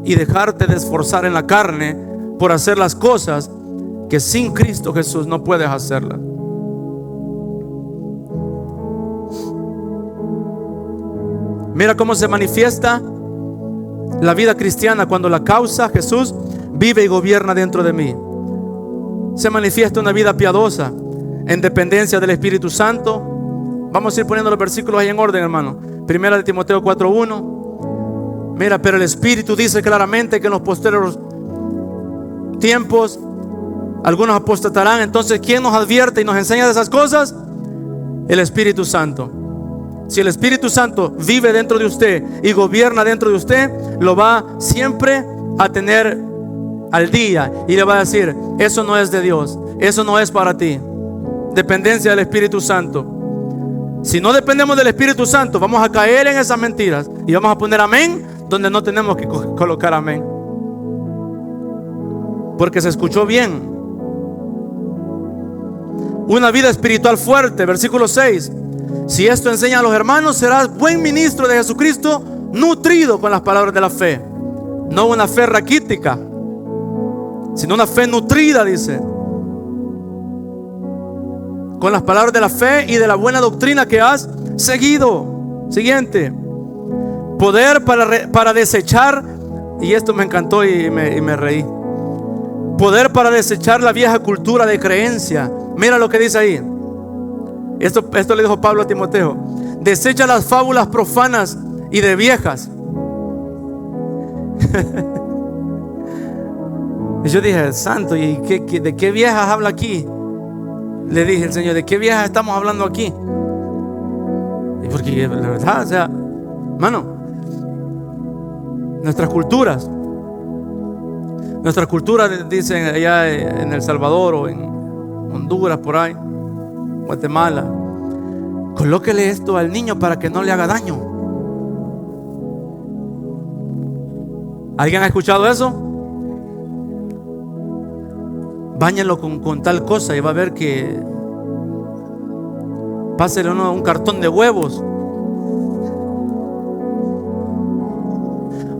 y dejarte de esforzar en la carne por hacer las cosas que sin Cristo Jesús no puedes hacerlas. Mira cómo se manifiesta la vida cristiana cuando la causa Jesús vive y gobierna dentro de mí. Se manifiesta una vida piadosa en dependencia del Espíritu Santo. Vamos a ir poniendo los versículos ahí en orden, hermano. Primera de Timoteo 4:1. Mira, pero el Espíritu dice claramente que en los posteriores tiempos algunos apostatarán. Entonces, ¿quién nos advierte y nos enseña de esas cosas? El Espíritu Santo. Si el Espíritu Santo vive dentro de usted y gobierna dentro de usted, lo va siempre a tener al día y le va a decir: eso no es de Dios, eso no es para ti. Dependencia del Espíritu Santo. Si no dependemos del Espíritu Santo, vamos a caer en esas mentiras y vamos a poner amén donde no tenemos que colocar amén, porque se escuchó bien. Una vida espiritual fuerte, versículo 6. Si esto enseña a los hermanos, serás buen ministro de Jesucristo, nutrido con las palabras de la fe. No una fe raquítica, sino una fe nutrida, dice, con las palabras de la fe y de la buena doctrina que has seguido. Siguiente. Poder para desechar, y esto me encantó y me reí. Poder para desechar la vieja cultura de creencia. Mira lo que dice ahí. Esto le dijo Pablo a Timoteo. Desecha las fábulas profanas y de viejas. Y yo dije, santo, ¿y de qué viejas habla aquí? Le dije al Señor, ¿de qué viejas estamos hablando aquí? Y porque la verdad, o sea, hermano, nuestras culturas dicen allá en El Salvador o en Honduras, por ahí, Guatemala, colóquele esto al niño para que no le haga daño. ¿Alguien ha escuchado eso? Báñenlo con tal cosa y va a ver que pásele un cartón de huevos.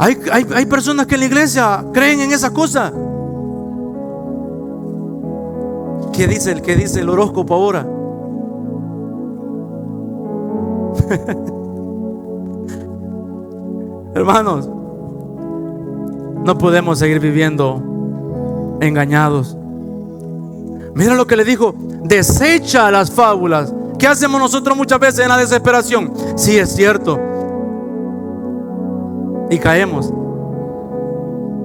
Hay personas que en la iglesia creen en esa cosa. ¿Qué dice el horóscopo ahora? Hermanos, no podemos seguir viviendo engañados. Mira lo que le dijo: desecha las fábulas. ¿Qué hacemos nosotros muchas veces en la desesperación? Sí, es cierto, y caemos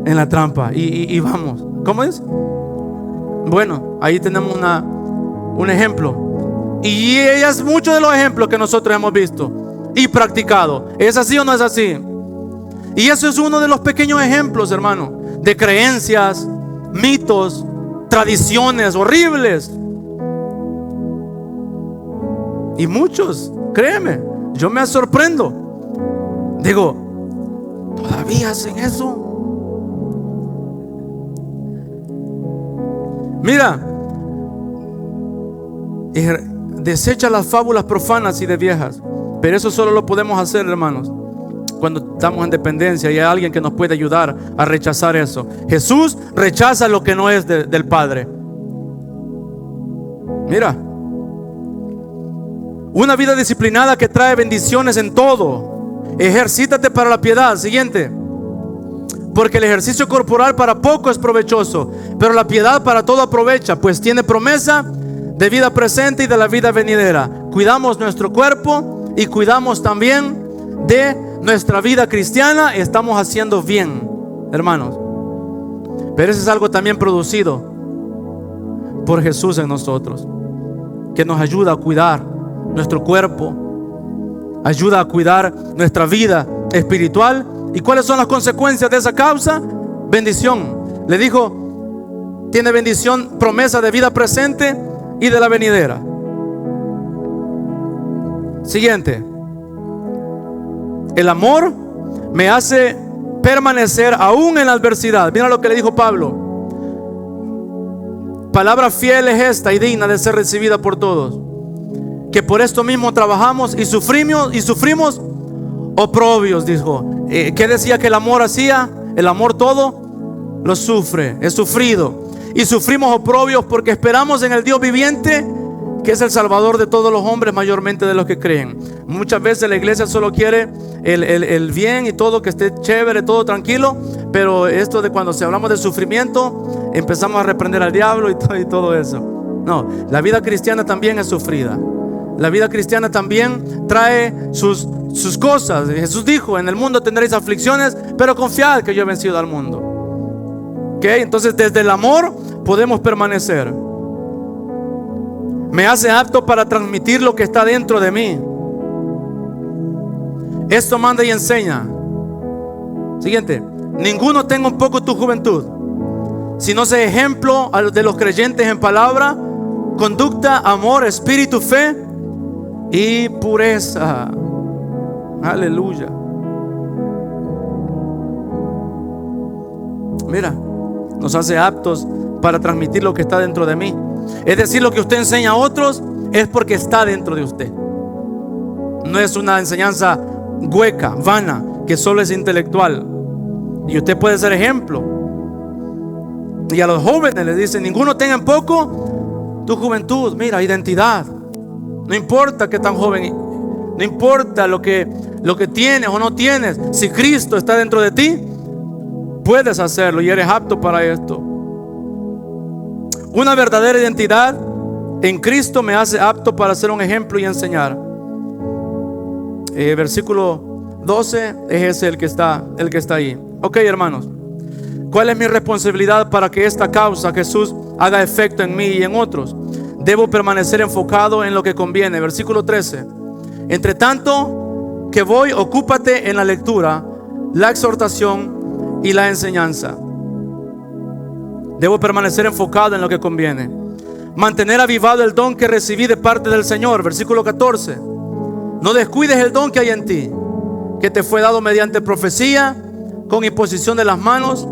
en la trampa y vamos. ¿Cómo es? Bueno, ahí tenemos un ejemplo. Y es muchos de los ejemplos que nosotros hemos visto y practicado. ¿Es así o no es así? Y eso es uno de los pequeños ejemplos, hermano, de creencias, mitos, tradiciones horribles. Y muchos, créeme, yo me sorprendo. Digo, ¿todavía hacen eso? Mira, desecha las fábulas profanas y de viejas. Pero eso solo lo podemos hacer, hermanos, cuando estamos en dependencia y hay alguien que nos puede ayudar a rechazar eso. Jesús rechaza lo que no es del Padre. Mira, una vida disciplinada que trae bendiciones en todo. Ejercítate para la piedad. Siguiente. Porque el ejercicio corporal para poco es provechoso, pero la piedad para todo aprovecha, pues tiene promesa de vida presente y de la vida venidera. Cuidamos nuestro cuerpo y cuidamos también de nuestra vida cristiana. Estamos haciendo bien, hermanos. Pero eso es algo también producido por Jesús en nosotros, que nos ayuda a cuidar nuestro cuerpo, ayuda a cuidar nuestra vida espiritual. ¿Y cuáles son las consecuencias de esa causa? Bendición. Le dijo, tiene bendición, promesa de vida presente y de la venidera. Siguiente. El amor me hace permanecer aún en la adversidad. Mira lo que le dijo Pablo. Palabra fiel es esta y digna de ser recibida por todos, que por esto mismo trabajamos y sufrimos oprobios, dijo. ¿Qué decía que el amor hacía? El amor todo lo sufre, es sufrido. Y sufrimos oprobios porque esperamos en el Dios viviente, que es el Salvador de todos los hombres, mayormente de los que creen. Muchas veces la iglesia solo quiere el bien y todo, que esté chévere, todo tranquilo. Pero esto de cuando hablamos de sufrimiento, empezamos a reprender al diablo y todo eso. No, la vida cristiana también es sufrida. La vida cristiana también trae sus cosas. Jesús dijo, en el mundo tendréis aflicciones, pero confiad que yo he vencido al mundo. Entonces desde el amor podemos permanecer. Me hace apto para transmitir lo que está dentro de mí. Esto manda y enseña. Siguiente. Ninguno tenga un poco tu juventud, sino sea ejemplo de los creyentes en palabra, conducta, amor, espíritu, fe y pureza. Aleluya. Mira, nos hace aptos para transmitir lo que está dentro de mí. Es decir, lo que usted enseña a otros es porque está dentro de usted. No es una enseñanza hueca, vana, que solo es intelectual. Y usted puede ser ejemplo. Y a los jóvenes les dice, ninguno tenga en poco tu juventud. Mira, identidad. No importa que tan joven, no importa lo que lo que tienes o no tienes, si Cristo está dentro de ti, puedes hacerlo y eres apto para esto. Una verdadera identidad en Cristo me hace apto para ser un ejemplo y enseñar. Versículo 12 es ese el que está ahí. Ok, hermanos, ¿cuál es mi responsabilidad para que esta causa, Jesús, haga efecto en mí y en otros? Debo permanecer enfocado en lo que conviene. Versículo 13. Entre tanto que voy, ocúpate en la lectura, la exhortación y la enseñanza. Debo permanecer enfocado en lo que conviene. Mantener avivado el don que recibí de parte del Señor. Versículo 14. No descuides el don que hay en ti, que te fue dado mediante profecía, con imposición de las manos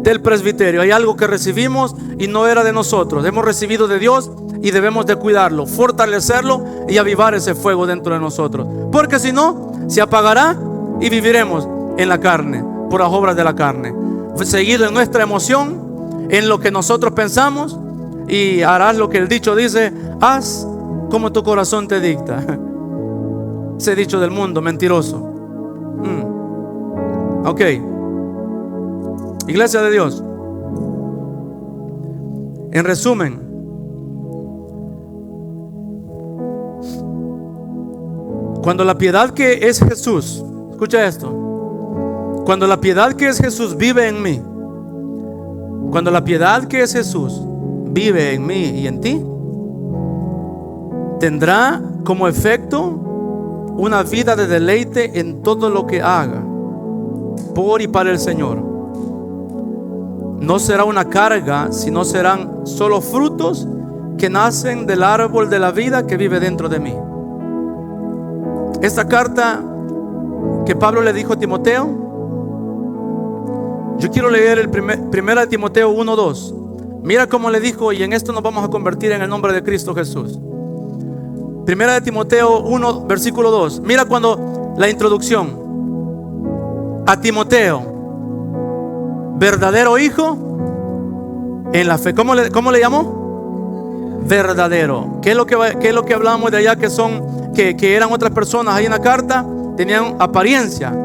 del presbiterio. Hay algo que recibimos y no era de nosotros. Hemos recibido de Dios y debemos de cuidarlo, fortalecerlo y avivar ese fuego dentro de nosotros. Porque si no, se apagará y viviremos en la carne, por las obras de la carne, seguido en nuestra emoción, en lo que nosotros pensamos, y harás lo que el dicho dice: haz como tu corazón te dicta. Ese dicho del mundo mentiroso. Ok, iglesia de Dios, en resumen, cuando la piedad que es Jesús, escucha esto, cuando la piedad que es Jesús vive en mí, cuando la piedad que es Jesús vive en mí y en ti, tendrá como efecto una vida de deleite en todo lo que haga por y para el Señor. No será una carga, sino serán solo frutos que nacen del árbol de la vida que vive dentro de mí. Esta carta que Pablo le dijo a Timoteo, yo quiero leer el primera de Timoteo 1:2. Mira cómo le dijo, y en esto nos vamos a convertir en el nombre de Cristo Jesús. Primera de Timoteo 1, versículo 2. Mira cuando la introducción. A Timoteo, verdadero hijo en la fe. ¿Cómo le llamó? Verdadero. ¿Qué es lo que hablábamos de allá? Que eran otras personas ahí en la carta, tenían apariencia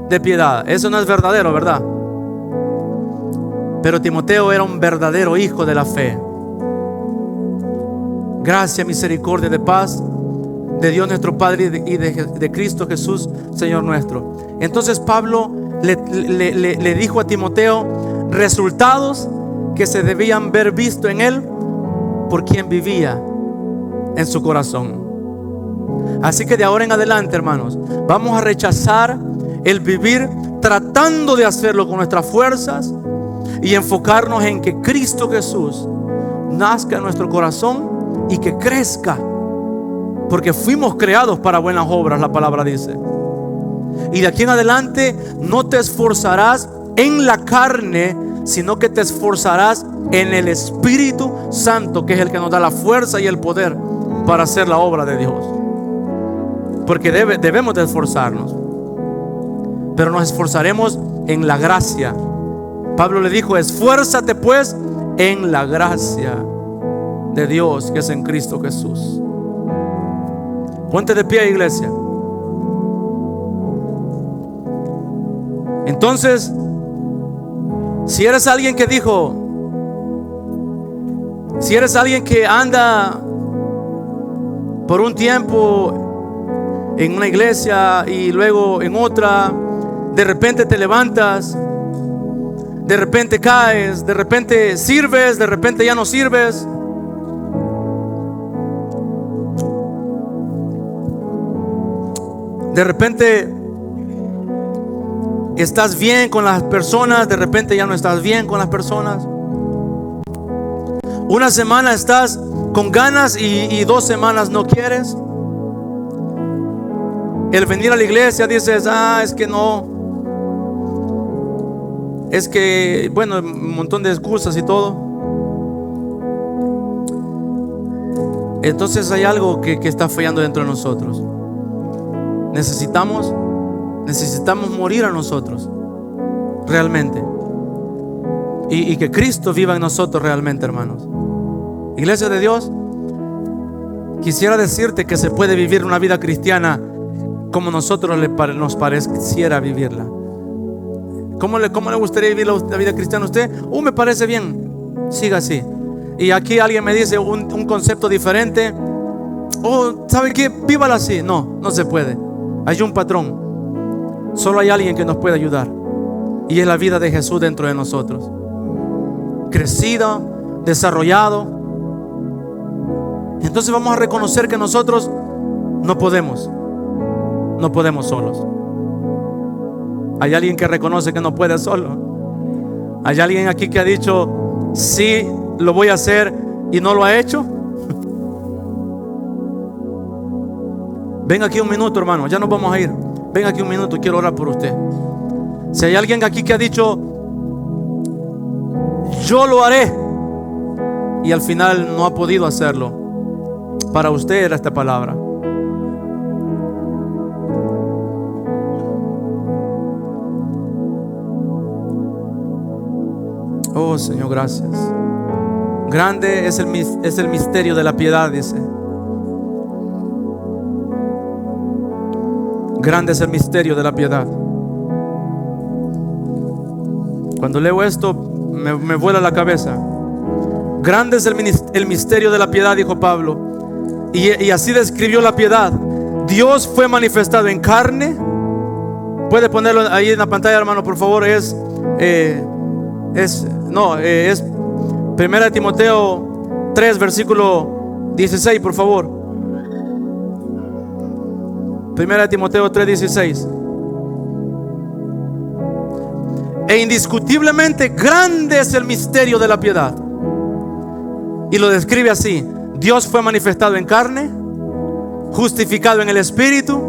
de piedad. Eso no es verdadero, ¿verdad? Pero Timoteo era un verdadero hijo de la fe. Gracia, misericordia, de paz de Dios nuestro Padre y de Cristo Jesús, Señor nuestro. Entonces Pablo le dijo a Timoteo resultados que se debían ver visto en él por quien vivía en su corazón. Así que de ahora en adelante, hermanos, vamos a rechazar el vivir tratando de hacerlo con nuestras fuerzas y enfocarnos en que Cristo Jesús nazca en nuestro corazón y que crezca, porque fuimos creados para buenas obras, la palabra dice. Y de aquí en adelante no te esforzarás en la carne, sino que te esforzarás en el Espíritu Santo, que es el que nos da la fuerza y el poder para hacer la obra de Dios. Porque debemos de esforzarnos, pero nos esforzaremos en la gracia. Pablo le dijo: esfuérzate pues en la gracia de Dios que es en Cristo Jesús. Ponte de pie, iglesia. Entonces, si eres alguien que dijo, si eres alguien que anda por un tiempo en una iglesia y luego en otra, de repente te levantas, de repente caes, de repente sirves, de repente ya no sirves. De repente estás bien con las personas, de repente ya no estás bien con las personas. Una semana estás con ganas y 2 semanas no quieres. El venir a la iglesia dices: es que no, es que, bueno, un montón de excusas y todo. Entonces hay algo que está fallando dentro de nosotros. Necesitamos morir a nosotros realmente, y que Cristo viva en nosotros realmente, hermanos. Iglesia de Dios, quisiera decirte que se puede vivir una vida cristiana como nosotros nos pareciera vivirla. ¿Cómo le gustaría vivir la vida cristiana a usted? Me parece bien, siga así. Y aquí alguien me dice un concepto diferente. ¿Sabe qué? Vívala así. No se puede. Hay un patrón. Solo hay alguien que nos puede ayudar, y es la vida de Jesús dentro de nosotros, crecido, desarrollado. Entonces vamos a reconocer que nosotros no podemos solos. Hay alguien que reconoce que no puede solo. Hay alguien aquí que ha dicho: sí, lo voy a hacer, y no lo ha hecho. Ven aquí un minuto, hermano, ya nos vamos a ir. Ven aquí un minuto, quiero orar por usted. Si hay alguien aquí que ha dicho: yo lo haré, y al final no ha podido hacerlo, para usted era esta palabra. Oh Señor, gracias. Grande es el misterio de la piedad, dice. Grande es el misterio de la piedad. Cuando leo esto me vuela la cabeza. Grande es el misterio de la piedad, dijo Pablo. Y así describió la piedad. Dios fue manifestado en carne. Puede ponerlo ahí en la pantalla, hermano, por favor. Es 1 Timoteo 3, versículo 16, por favor. 1 Timoteo 3, 16. E indiscutiblemente grande es el misterio de la piedad. Y lo describe así: Dios fue manifestado en carne, justificado en el Espíritu,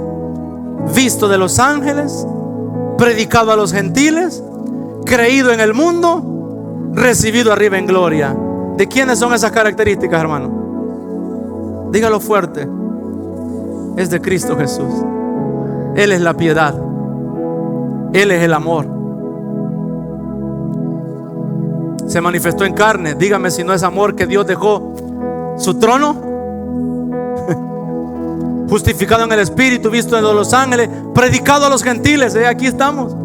visto de los ángeles, predicado a los gentiles, creído en el mundo, recibido arriba en gloria. ¿De quiénes son esas características, hermano? Dígalo fuerte. Es de Cristo Jesús. Él es la piedad. Él es el amor. Se manifestó en carne. Dígame si no es amor que Dios dejó su trono, justificado en el Espíritu, visto de los ángeles, predicado a los gentiles. Aquí estamos.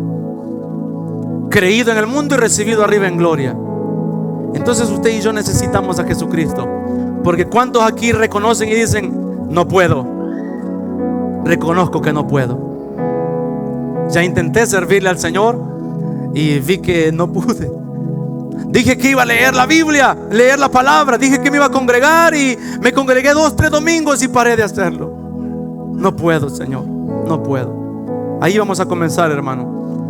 Creído en el mundo y recibido arriba en gloria. Entonces usted y yo necesitamos a Jesucristo. Porque ¿cuántos aquí reconocen y dicen: no puedo? Reconozco que no puedo. Ya intenté servirle al Señor y vi que no pude. Dije que iba a leer la Biblia, leer la palabra. Dije que me iba a congregar y me congregué 2, 3 domingos y paré de hacerlo. No puedo, Señor, no puedo. Ahí vamos a comenzar, hermano.